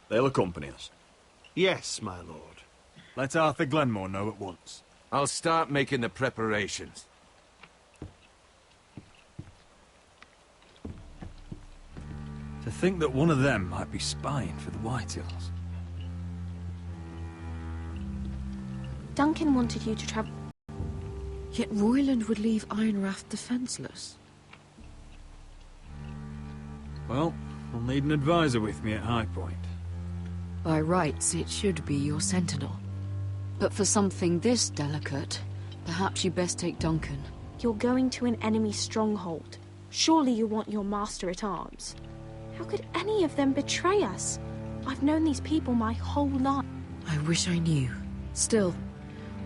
They'll accompany us. Yes, my lord. Let Arthur Glenmore know at once. I'll start making the preparations. To think that one of them might be spying for the Whitehills. Duncan wanted you to travel... Yet Royland would leave Ironrath defenseless. Well, I'll need an advisor with me at High Point. By rights, it should be your sentinel. But for something this delicate, perhaps you best take Duncan. You're going to an enemy stronghold. Surely you want your master-at-arms. How could any of them betray us? I've known these people my whole life. I wish I knew. Still,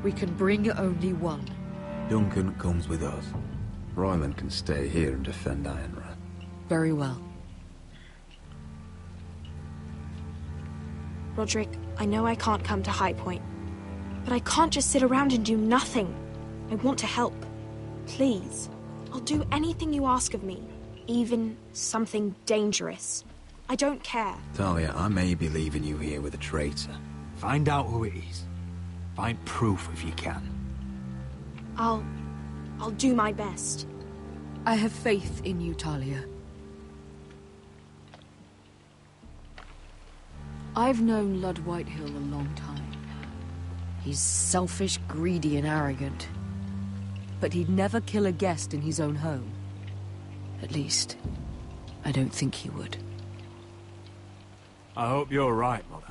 we can bring only one. Duncan comes with us. Royland can stay here and defend Ironrath. Very well. Roderick, I know I can't come to High Point, but I can't just sit around and do nothing. I want to help. Please. I'll do anything you ask of me. Even something dangerous. I don't care. Talia, I may be leaving you here with a traitor. Find out who it is. Find proof if you can. I'll do my best. I have faith in you, Talia. I've known Lud Whitehill a long time. He's selfish, greedy, and arrogant. But he'd never kill a guest in his own home. At least, I don't think he would. I hope you're right, Mother.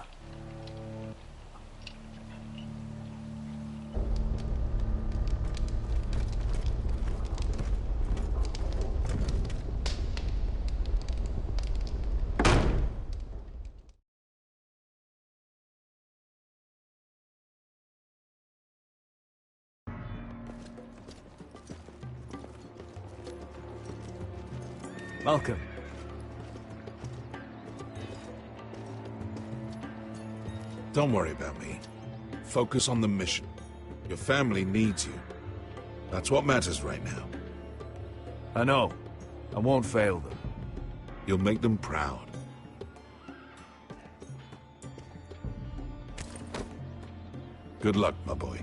Welcome. Don't worry about me. Focus on the mission. Your family needs you. That's what matters right now. I know. I won't fail them. You'll make them proud. Good luck, my boy.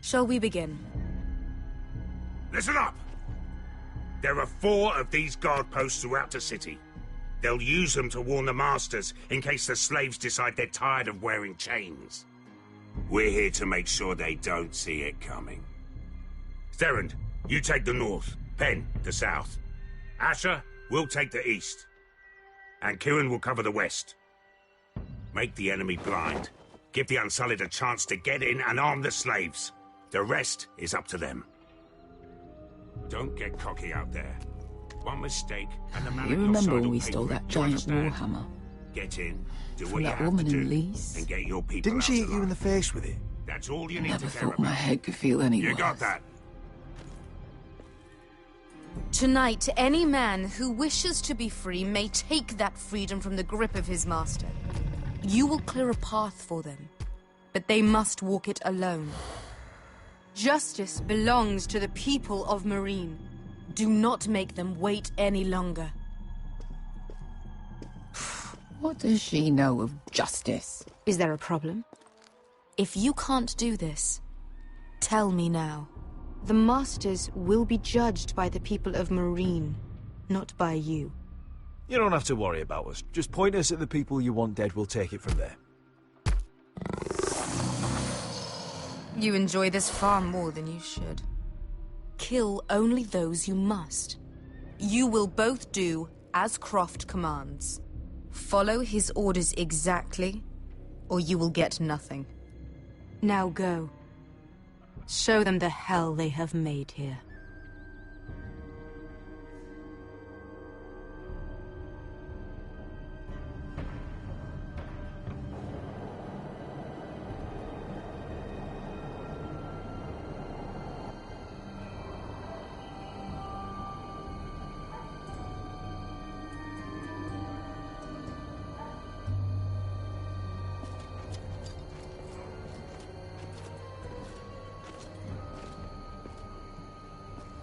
Shall we begin? Listen up! There are 4 of these guard posts throughout the city. They'll use them to warn the masters in case the slaves decide they're tired of wearing chains. We're here to make sure they don't see it coming. Therend, you take the north. Penn, the south. Asher, we'll take the east. And Kieran will cover the west. Make the enemy blind. Give the Unsullied a chance to get in and arm the slaves. The rest is up to them. Don't get cocky out there. One mistake, and the man You at your remember side when will we pay stole for it. that Do you giant understand? warhammer? Get in, do From what you that have woman to in do, Lee's? and get your people Didn't out she hit alive. you in the face with it? That's all you need Never to care thought my about. head could feel any You worse. got that? Tonight, any man who wishes to be free may take that freedom from the grip of his master. You will clear a path for them, but they must walk it alone. Justice belongs to the people of Marine. Do not make them wait any longer. What does she know of justice? Is there a problem? If you can't do this, tell me now. The Masters will be judged by the people of Marine, not by you. You don't have to worry about us. Just point us at the people you want dead, we'll take it from there. You enjoy this far more than you should. Kill only those you must. You will both do as Croft commands. Follow his orders exactly, or you will get nothing. Now go. Show them the hell they have made here.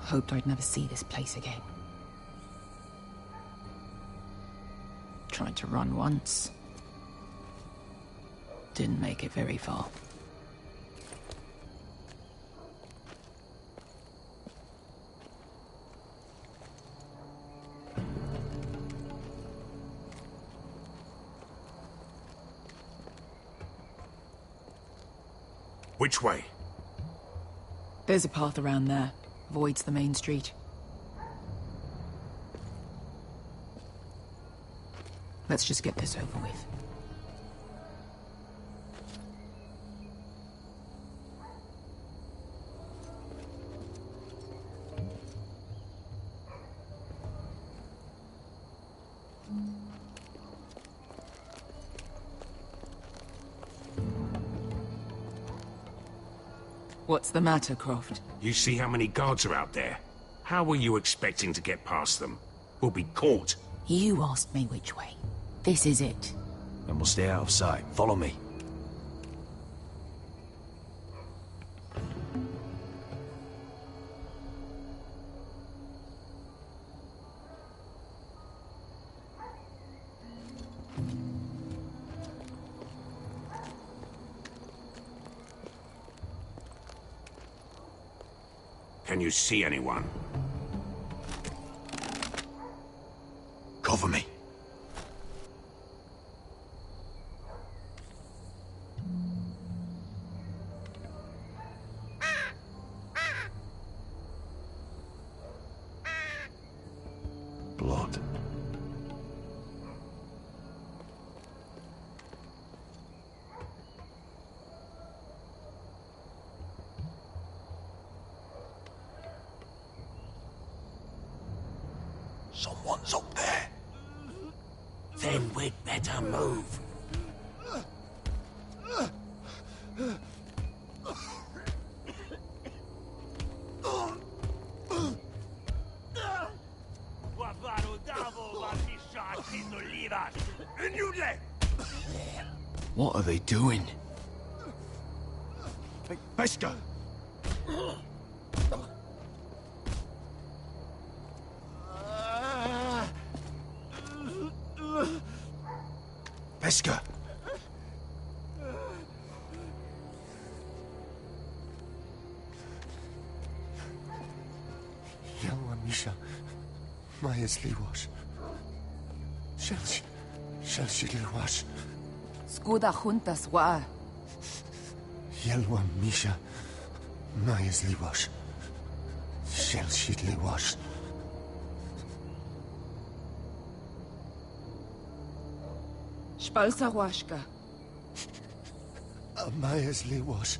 Hoped I'd never see this place again. Tried to run once. Didn't make it very far. Which way? There's a path around there. Avoids the main street. Let's just get this over with. What's the matter, Croft? You see how many guards are out there? How were you expecting to get past them? We'll be caught. You asked me which way. This is it. Then we'll stay out of sight. Follow me. Can you see anyone? Cover me. Blood. Someone's up there. Then we'd better move. What are they doing? Pesca! Pesca! Yelwa Misha, Maya's Liwash. Shelshi Liwash. Skuda juntas wa. Yelwa Misha, Maya's Liwash. Shelshi Liwash. Spalsa washka. Maya's Liwash.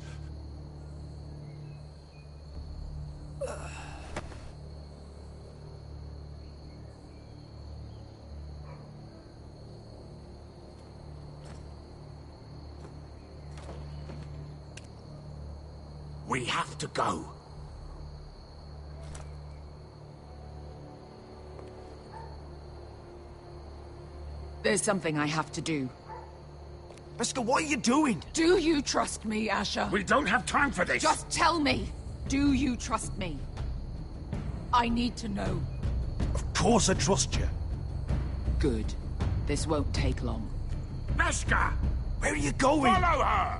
We have to go. There's something I have to do. Pesca, what are you doing? Do you trust me, Asher? We don't have time for this! Just tell me! Do you trust me? I need to know. Of course I trust you. Good. This won't take long. Pesca! Where are you going? Follow her!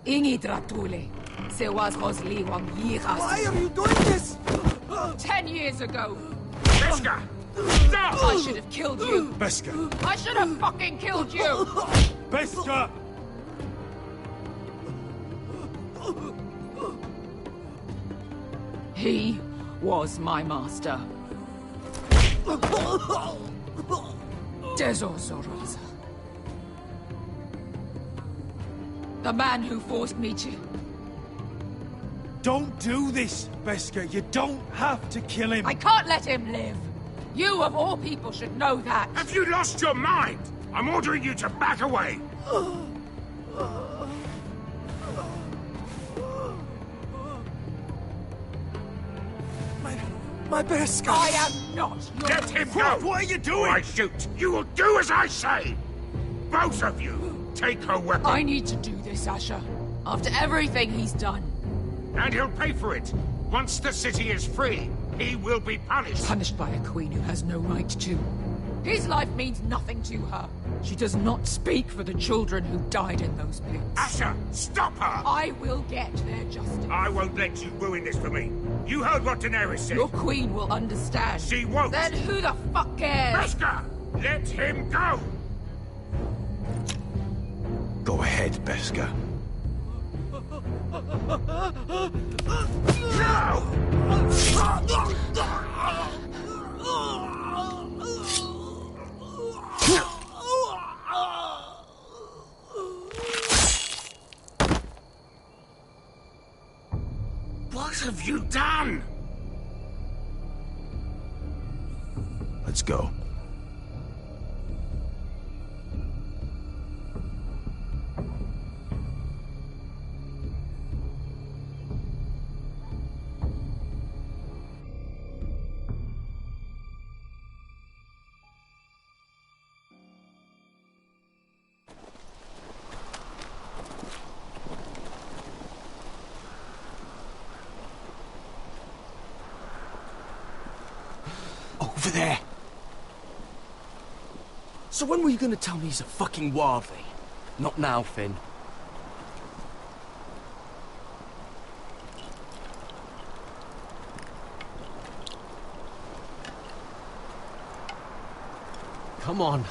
Ingi Dratule. Se was Rosliwam Yiras. Why are you doing this? 10 years ago. Pesca! Stop! I should have killed you. Pesca! I should have fucking killed you. Pesca! He was my master. Dezozoraza. The man who forced me to... Don't do this, Pesca. You don't have to kill him. I can't let him live. You, of all people, should know that. Have you lost your mind? I'm ordering you to back away. My Pesca! I am not your... Let him go! What are you doing? Or I shoot. You will do as I say. Both of you. Take her weapon. I need to do this, Asher. After everything he's done. And he'll pay for it. Once the city is free, he will be punished. Punished by a queen who has no right to. His life means nothing to her. She does not speak for the children who died in those pits. Asher, stop her! I will get their justice. I won't let you ruin this for me. You heard what Daenerys said. Your queen will understand. She won't. Then who the fuck cares? Pesca! Let him go! Go ahead, Pesca. No! you done? Let's go. Over there. So when were you gonna tell me he's a fucking wildling? Not now, Finn. Come on.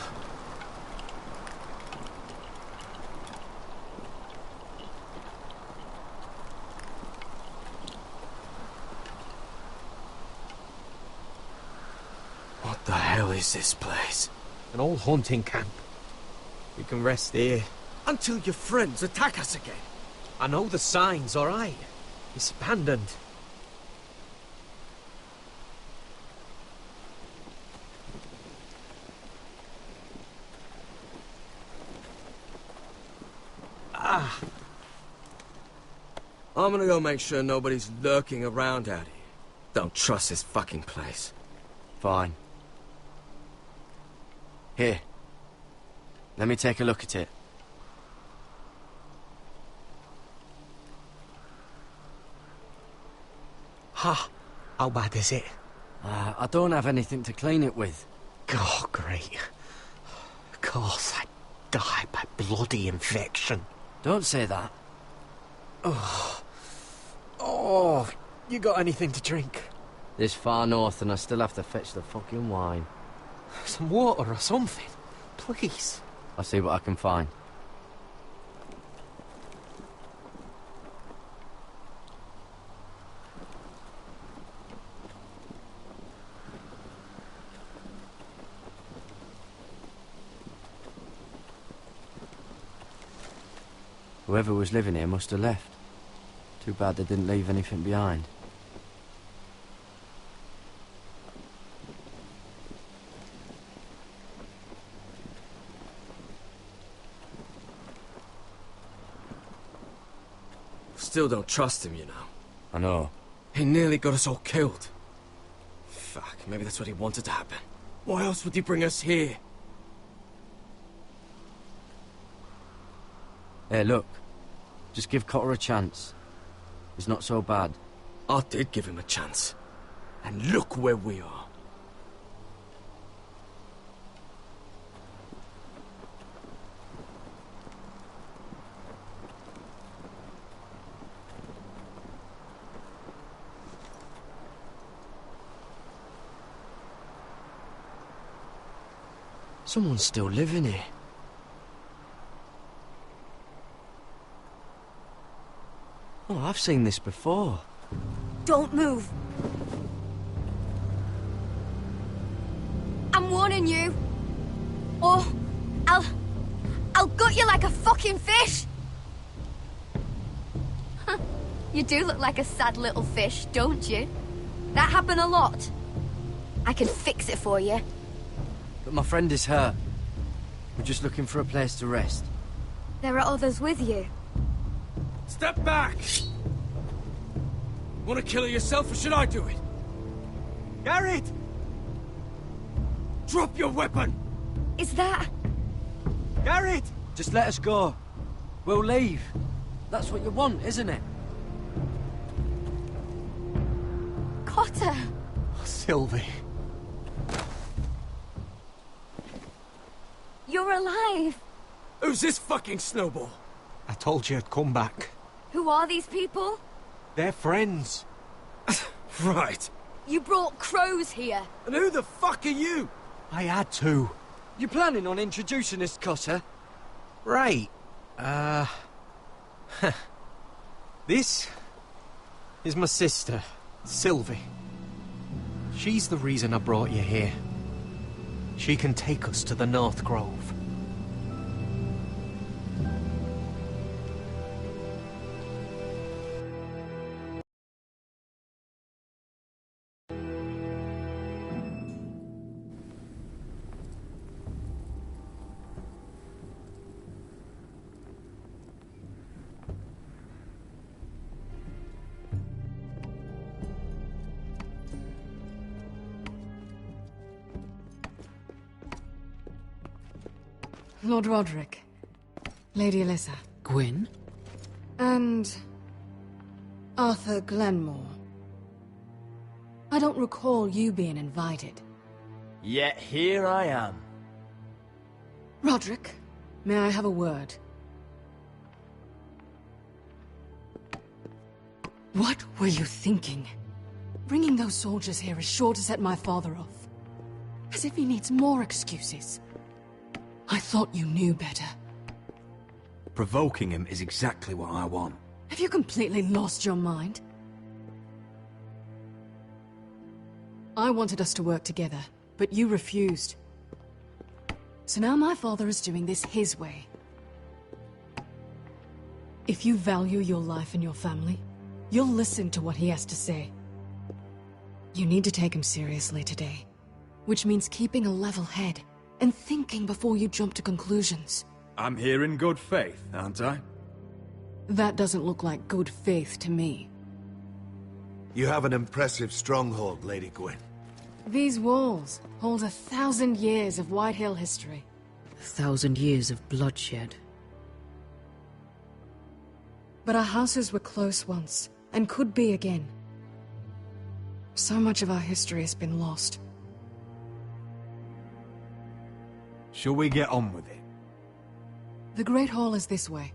What the hell is this place? An old hunting camp. We can rest here. Until your friends attack us again. I know the signs, alright? It's abandoned. I'm gonna go make sure nobody's lurking around out here. Don't trust this fucking place. Fine. Here. Let me take a look at it. Ha! How bad is it? I don't have anything to clean it with. Oh, great. Of course, I died by bloody infection. Don't say that. Oh, you got anything to drink? This far north and I still have to fetch the fucking wine. Some water or something, please. I'll see what I can find. Whoever was living here must have left. Too bad they didn't leave anything behind. Still don't trust him, you know. I know. He nearly got us all killed. Fuck, maybe that's what he wanted to happen. Why else would he bring us here? Hey, look. Just give Cotter a chance. He's not so bad. I did give him a chance. And look where we are. Someone's still living here. Oh, I've seen this before. Don't move. I'm warning you. Or I'll gut you like a fucking fish. You do look like a sad little fish, don't you? That happened a lot. I can fix it for you. But my friend is hurt. We're just looking for a place to rest. There are others with you. Step back! Want to kill her yourself, or should I do it? Garrett! Drop your weapon! Is that... Garrett! Just let us go. We'll leave. That's what you want, isn't it? Cotter! Sylvie. You're alive! Who's this fucking snowball? I told you I'd come back. Who are these people? They're friends. Right. You brought crows here. And who the fuck are you? I had to. You planning on introducing us, Cotter? Right. This is my sister, Sylvie. She's the reason I brought you here. She can take us to the North Grove. Lord Roderick. Lady Alyssa. Gwyn? And... Arthur Glenmore. I don't recall you being invited. Yet here I am. Roderick, may I have a word? What were you thinking? Bringing those soldiers here is sure to set my father off. As if he needs more excuses. I thought you knew better. Provoking him is exactly what I want. Have you completely lost your mind? I wanted us to work together, but you refused. So now my father is doing this his way. If you value your life and your family, you'll listen to what he has to say. You need to take him seriously today, which means keeping a level head and thinking before you jump to conclusions. I'm here in good faith, aren't I? That doesn't look like good faith to me. You have an impressive stronghold, Lady Gwyn. These walls hold 1,000 years of Whitehill history. 1,000 years of bloodshed. But our houses were close once, and could be again. So much of our history has been lost. Shall we get on with it? The Great Hall is this way.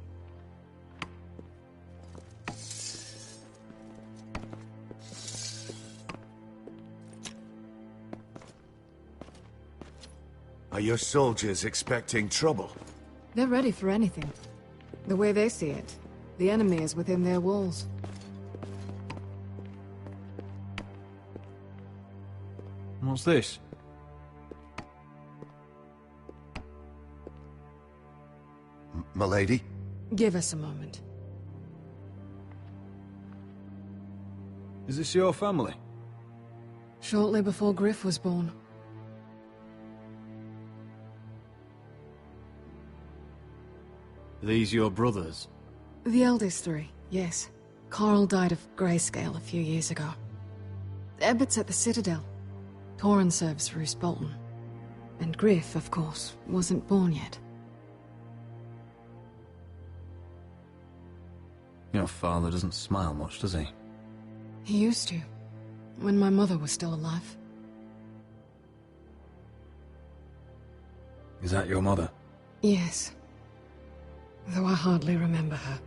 Are your soldiers expecting trouble? They're ready for anything. The way they see it, the enemy is within their walls. What's this? Milady? Give us a moment. Is this your family? Shortly before Griff was born. Are these your brothers? The eldest three, yes. Carl died of grayscale a few years ago. Ebbert's at the Citadel. Torrin serves Roose Bolton. And Griff, of course, wasn't born yet. Your father doesn't smile much, does he? He used to, when my mother was still alive. Is that your mother? Yes. Though I hardly remember her.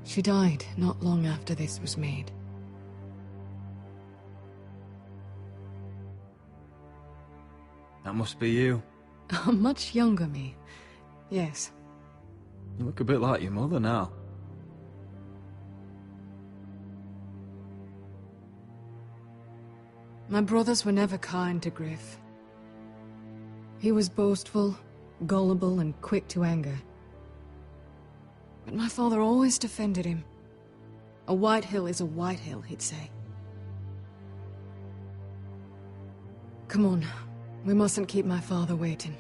She died not long after this was made. That must be you. A much younger me. Yes. You look a bit like your mother now. My brothers were never kind to Griff. He was boastful, gullible, and quick to anger. But my father always defended him. A Whitehill is a Whitehill, he'd say. Come on, we mustn't keep my father waiting.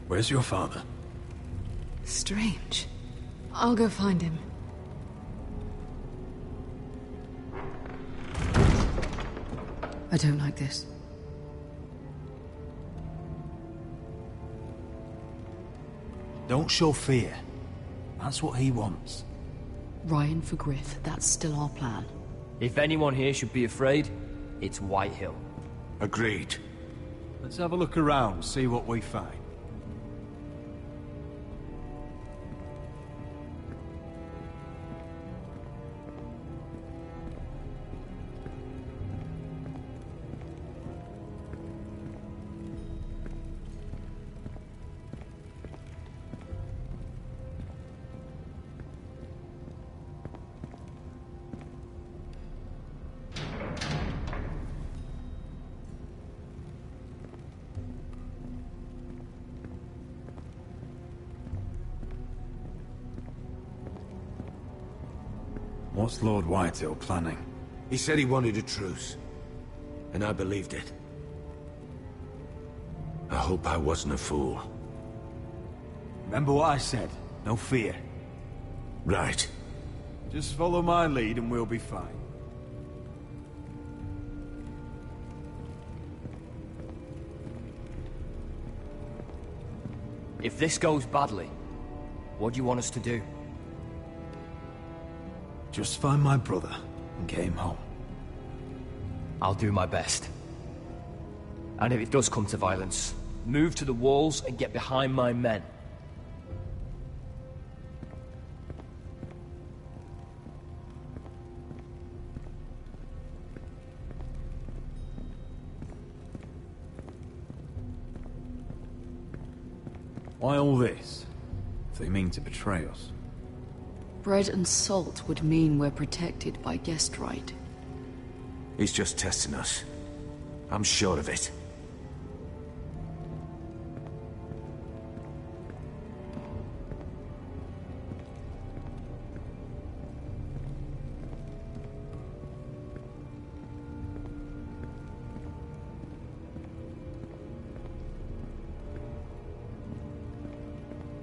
Where's your father? Strange. I'll go find him. I don't like this. Don't show fear. That's what he wants. Ryan for Griff, that's still our plan. If anyone here should be afraid, it's Whitehill. Agreed. Let's have a look around, see what we find. What's Lord Whitehill planning? He said he wanted a truce, and I believed it. I hope I wasn't a fool. Remember what I said? No fear. Right. Just follow my lead and we'll be fine. If this goes badly, what do you want us to do? Just find my brother and get him home. I'll do my best. And if it does come to violence, move to the walls and get behind my men. Why all this? If they mean to betray us. Bread and salt would mean we're protected by guest right. He's just testing us. I'm sure of it.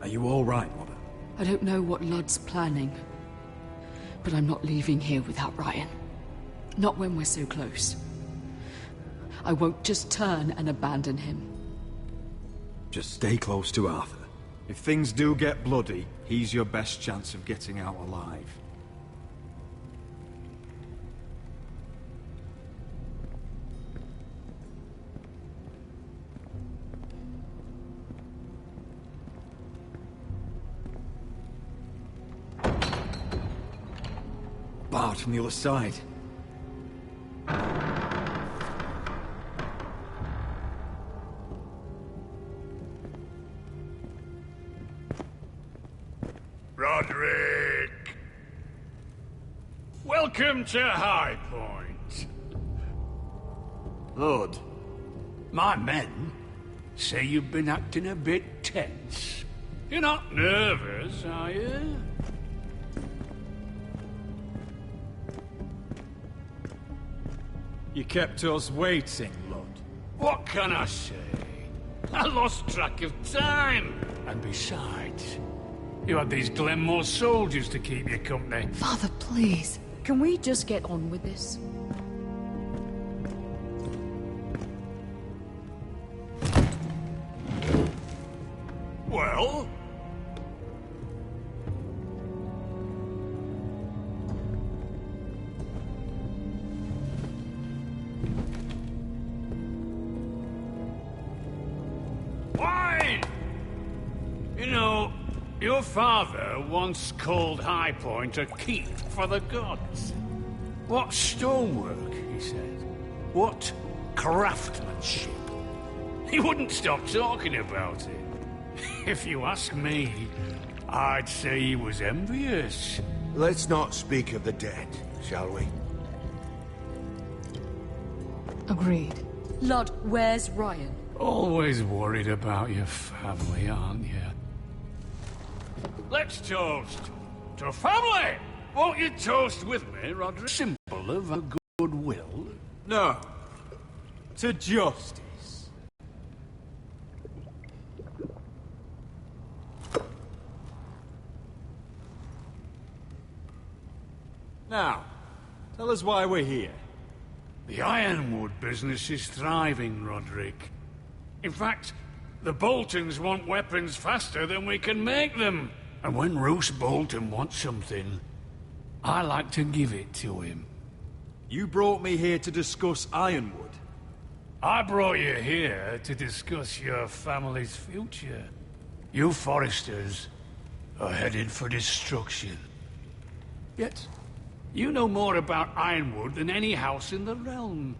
Are you all right, Mother? I don't know what Ludd's planning, but I'm not leaving here without Ryan. Not when we're so close. I won't just turn and abandon him. Just stay close to Arthur. If things do get bloody, he's your best chance of getting out alive. Barred from the other side. Roderick! Welcome to High Point. Lord, my men say you've been acting a bit tense. You're not nervous, are you? You kept us waiting, Lord. What can I say? I lost track of time. And besides, you had these Glenmore soldiers to keep you company. Father, please. Can we just get on with this? Well? Why? You know, your father once called High Point a keep for the gods. What stonework, he said. What craftsmanship. He wouldn't stop talking about it. If you ask me, I'd say he was envious. Let's not speak of the dead, shall we? Agreed. Ludd, where's Ryan? Always worried about your family, aren't you? Let's toast to family! Won't you toast with me, Roderick? Symbol of a goodwill? No. To justice. Now, tell us why we're here. The ironwood business is thriving, Roderick. In fact, the Boltons want weapons faster than we can make them. And when Roose Bolton wants something, I like to give it to him. You brought me here to discuss ironwood. I brought you here to discuss your family's future. You Foresters are headed for destruction. Yet, you know more about ironwood than any house in the realm.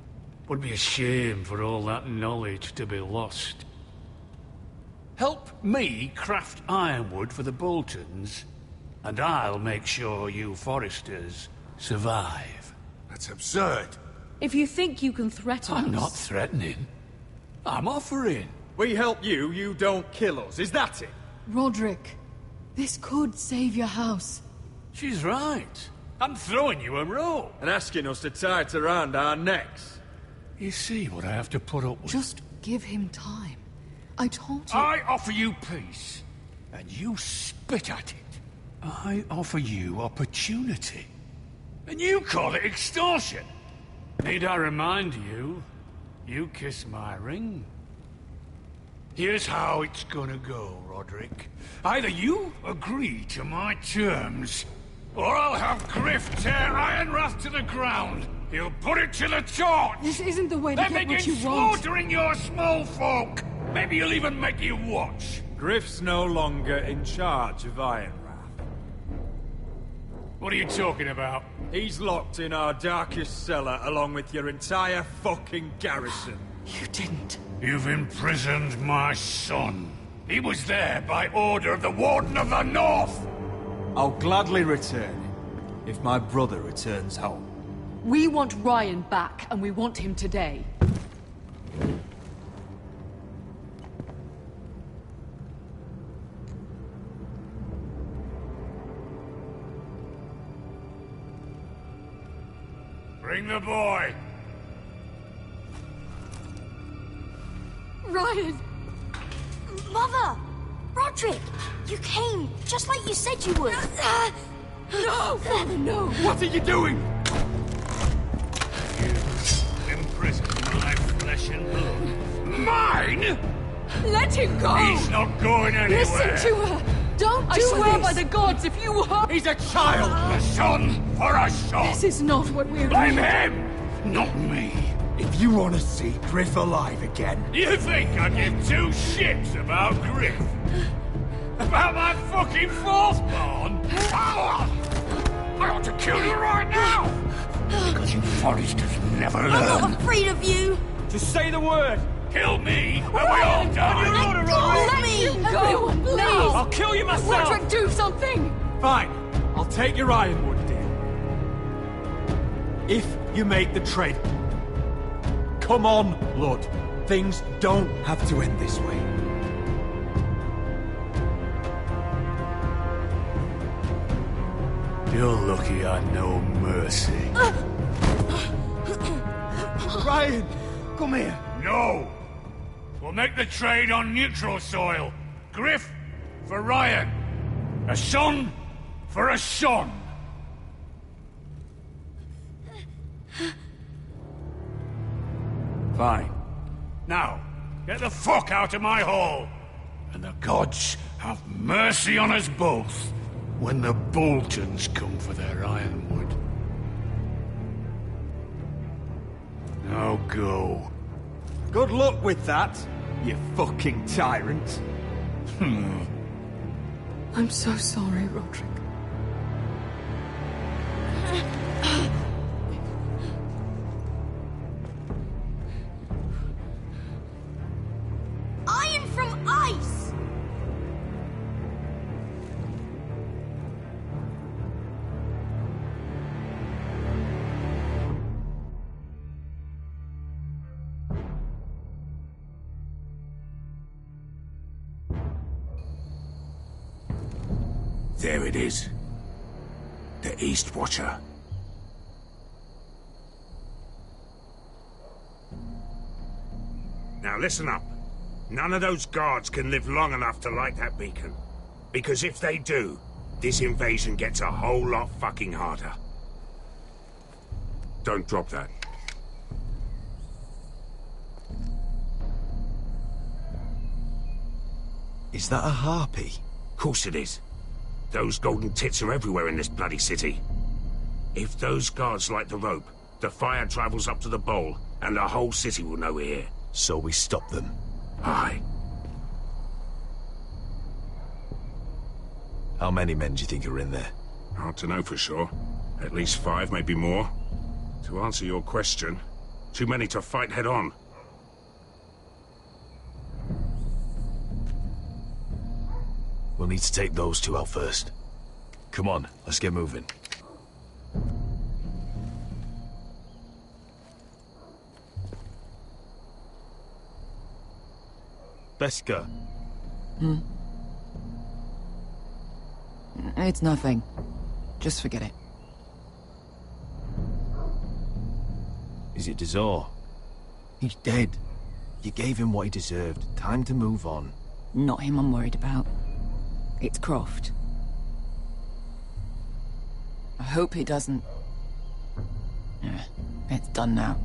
Would be a shame for all that knowledge to be lost. Help me craft ironwood for the Boltons, and I'll make sure you Foresters survive. That's absurd. If you think you can threaten us... I'm not threatening. I'm offering. We help you, you don't kill us. Is that it? Roderick, this could save your house. She's right. I'm throwing you a rope. And asking us to tie it around our necks. You see what I have to put up with? Just give him time. I told you... I offer you peace, and you spit at it. I offer you opportunity, and you call it extortion. Need I remind you, you kissed my ring? Here's how it's gonna go, Roderick. Either you agree to my terms, or I'll have Griff tear Ironrath to the ground. He'll put it to the torch. This isn't the way to then get what begin you want. slaughtering your small folk. Maybe he'll even make you watch. Griff's no longer in charge of Ironrath. What are you talking about? He's locked in our darkest cellar along with your entire fucking garrison. You didn't. You've imprisoned my son. He was there by order of the Warden of the North. I'll gladly return him, if my brother returns home. We want Ryan back, and we want him today. Bring the boy. Ryan! Mother! Roderick! You came, just like you said you would. No! Father, no! What are you doing? You imprisoned my flesh and blood. Mine? Let him go! He's not going anywhere. Listen to her! Don't do I swear by the gods, if you hurt... He's a child! A son for a son! This is not what we're Blame doing. him! Not me! If you want to see Griff alive again... You think I give two shits about Griff? About my fucking fourthborn? I ought to kill you right now! Because you Foresters never learn. I'm not afraid of you! Just say the word! Kill me, and we all die! Let me go! Everyone, please! I'll kill you myself! Roderick, do something! Fine, I'll take your Ironwood deal. If you make the trade. Come on, Lord. Things don't have to end this way. You're lucky I know mercy. Ryan, come here. No! We'll make the trade on neutral soil. Griff for Ryan. A son for a son. Fine. Now, get the fuck out of my hall. And the gods have mercy on us both when the Boltons come for their ironwood. Now go. Good luck with that, you fucking tyrant. I'm so sorry, Roderick. Iron from ice! There it is. The East Watcher. Now listen up. None of those guards can live long enough to light that beacon. Because if they do, this invasion gets a whole lot fucking harder. Don't drop that. Is that a harpy? Of course it is. Those golden tits are everywhere in this bloody city. If those guards light the rope, the fire travels up to the bowl, and the whole city will know we're here. So we stop them. Aye. How many men do you think are in there? Hard to know for sure. At least 5, maybe more. To answer your question, too many to fight head on. We'll need to take those 2 out first. Come on, let's get moving. Beska. It's nothing. Just forget it. Is it Dazor? He's dead. You gave him what he deserved. Time to move on. Not him I'm worried about. It's Croft. I hope he doesn't... Yeah, it's done now.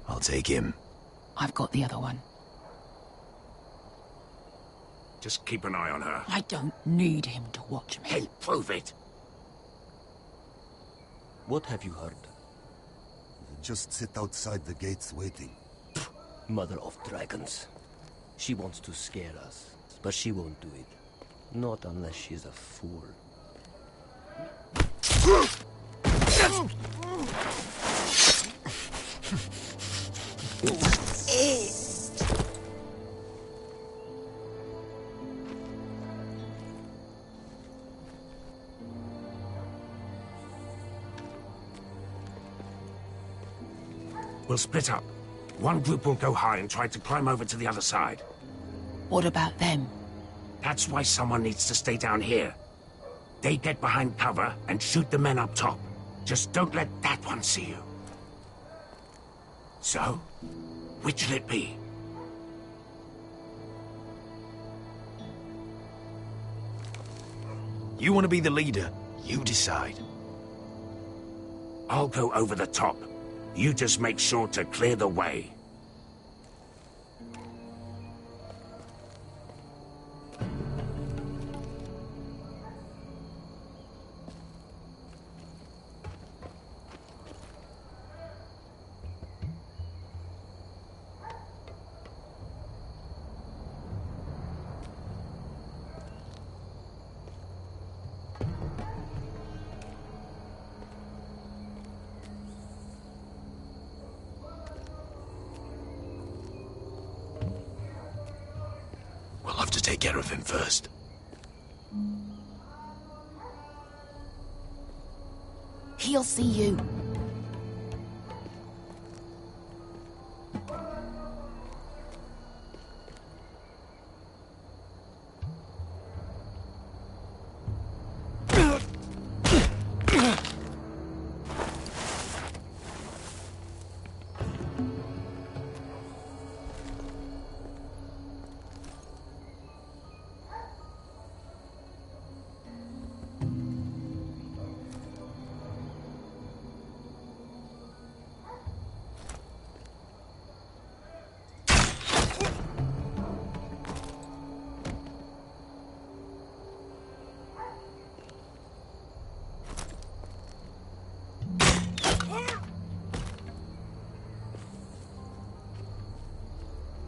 I'll take him. I've got the other one. Just keep an eye on her. I don't need him to watch me. Hey, prove it. What have you heard? Just sit outside the gates waiting. Mother of dragons. She wants to scare us, but she won't do it. Not unless she's a fool. We'll split up. One group will go high and try to climb over to the other side. What about them? That's why someone needs to stay down here. They get behind cover and shoot the men up top. Just don't let that one see you. So, which'll it be? You want to be the leader? You decide. I'll go over the top. You just make sure to clear the way. We'll have to take care of him first. He'll see you.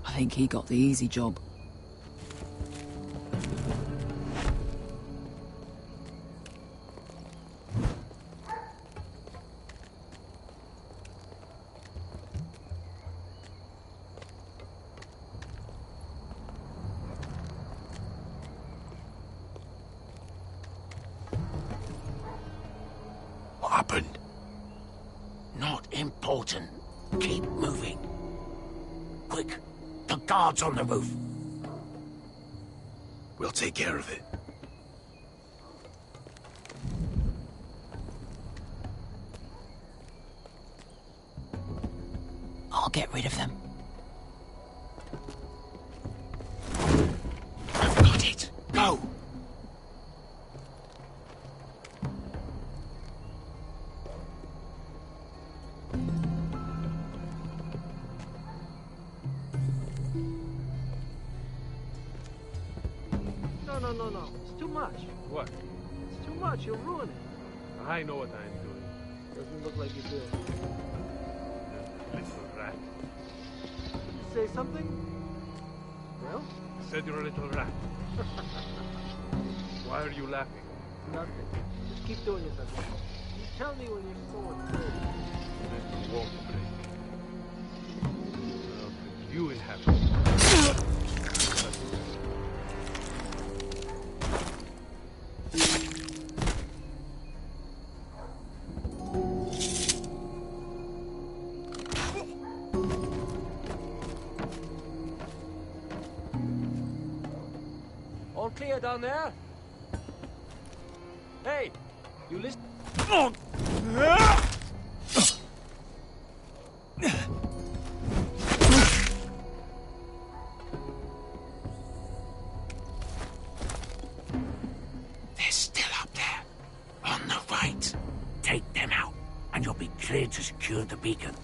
I think he got the easy job. What happened? Not important. Keep moving. Quick. The guards on the roof. We'll take care of it. I'll get rid of them. I've got it. Go! No. It's too much. What? It's too much. You'll ruin it. I know what I'm doing. Doesn't look like you do. Little rat. You say something? Well? I said you're a little rat. Why are you laughing? Nothing. Just keep doing it, that's all. You tell me when you're sword breaks. Then you won't break. I'll put you in heaven. clear down there? Hey, you listen? They're still up there. On the right. Take them out, and you'll be cleared to secure the beacon.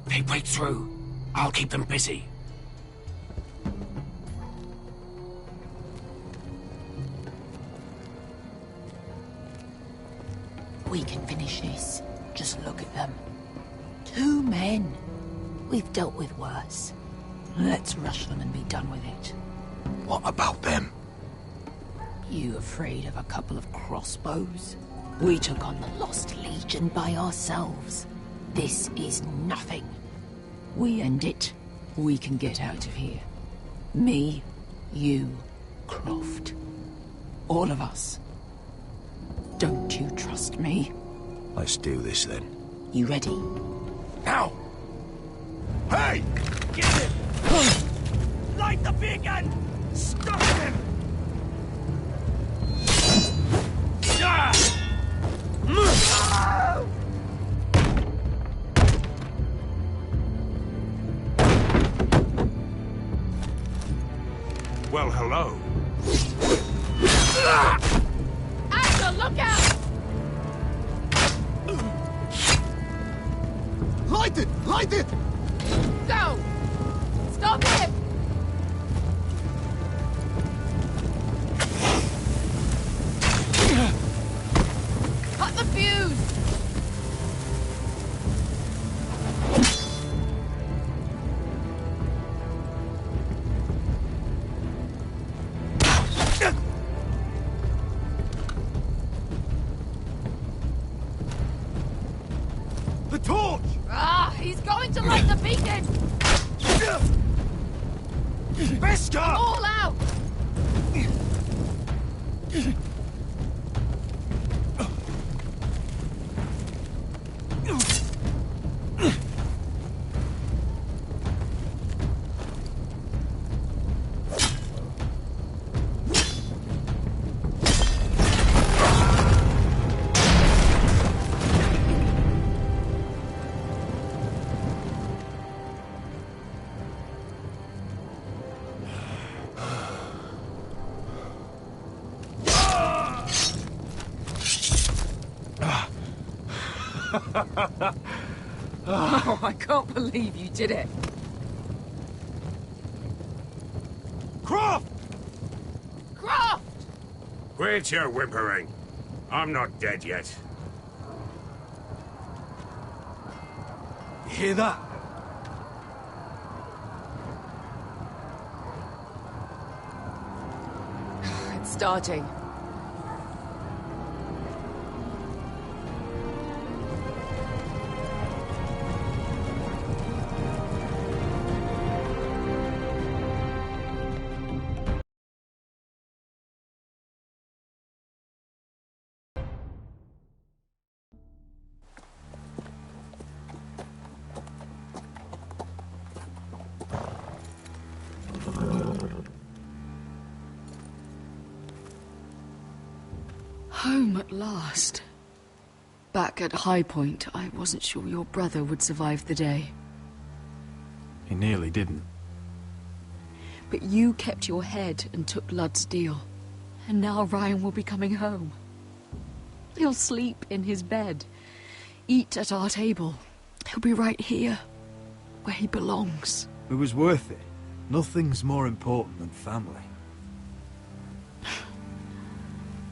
They break through. I'll keep them busy. We can finish this. Just look at them. 2 men. We've dealt with worse. Let's rush them and be done with it. What about them? You afraid of a couple of crossbows? We took on the Lost Legion by ourselves. This is nothing. We end it, we can get out of here. Me, you, Croft. All of us. Don't you trust me? Let's do this then. You ready? Now! Hey! Get him! Light the beacon! Stop him! Well, hello. Asher, look out! Light it! Light it! Go! Stop him! Cut the fuse! The torch! Ah, he's going to light the beacon! Beskar! All out! Oh, I can't believe you did it. Croft! Croft! Quit your whimpering. I'm not dead yet. You hear that? It's starting. Home at last. Back at High Point, I wasn't sure your brother would survive the day. He nearly didn't. But you kept your head and took Ludd's deal. And now Ryan will be coming home. He'll sleep in his bed, eat at our table. He'll be right here, where he belongs. It was worth it. Nothing's more important than family.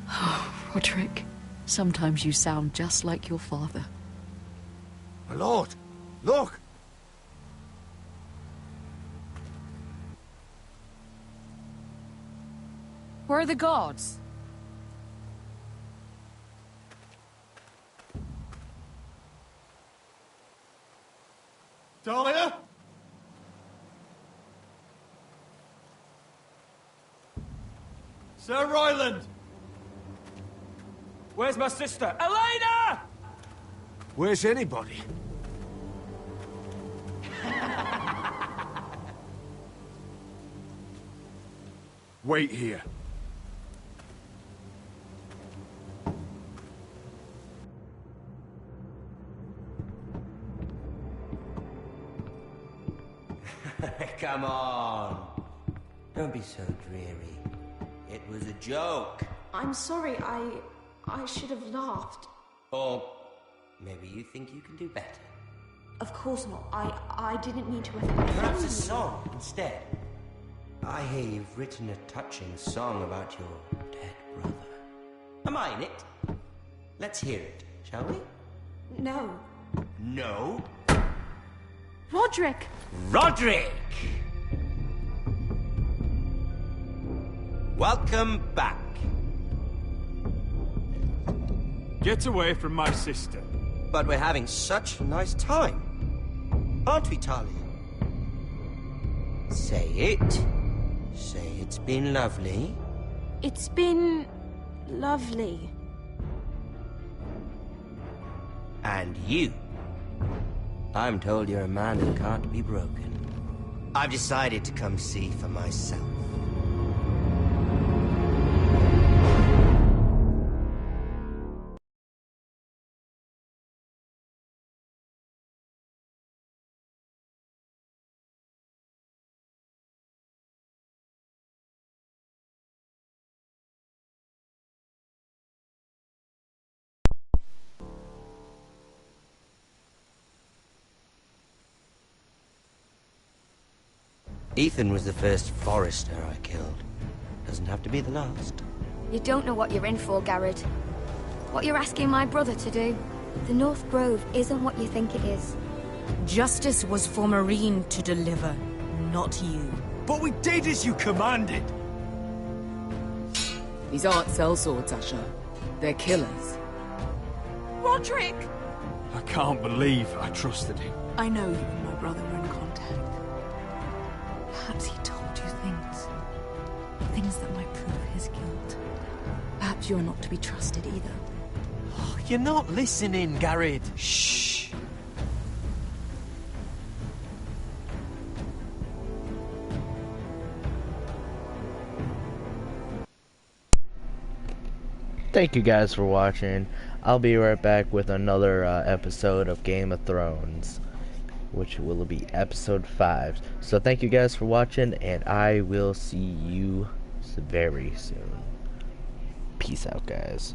Oh, Roderick, sometimes you sound just like your father. My lord, look! Where are the gods? Dahlia? Sir Ryland! Where's my sister? Elena! Where's anybody? Wait here. Come on. Don't be so dreary. It was a joke. I'm sorry, I should have laughed. Or maybe you think you can do better. Of course not. I didn't mean to offend you. Perhaps a song instead. I hear you've written a touching song about your dead brother. Am I in it? Let's hear it, shall we? No. No? Roderick! Roderick! Welcome back. Get away from my sister. But we're having such a nice time. Aren't we, Talia? Say it. Say it's been lovely. It's been lovely. And you. I'm told you're a man who can't be broken. I've decided to come see for myself. Ethan was the first Forester I killed. Doesn't have to be the last. You don't know what you're in for, Garrett. What you're asking my brother to do. The North Grove isn't what you think it is. Justice was for Marine to deliver, not you. But we did as you commanded! These aren't sellswords, Asher. They're killers. Roderick! I can't believe I trusted him. I know you and my brother were in contact. Perhaps he told you things. Things that might prove his guilt. Perhaps you're not to be trusted either. Oh, you're not listening, Garrett. Shh. Thank you guys for watching. I'll be right back with another episode of Game of Thrones, which will be episode 5. So thank you guys for watching, and I will see you very soon. Peace out, guys.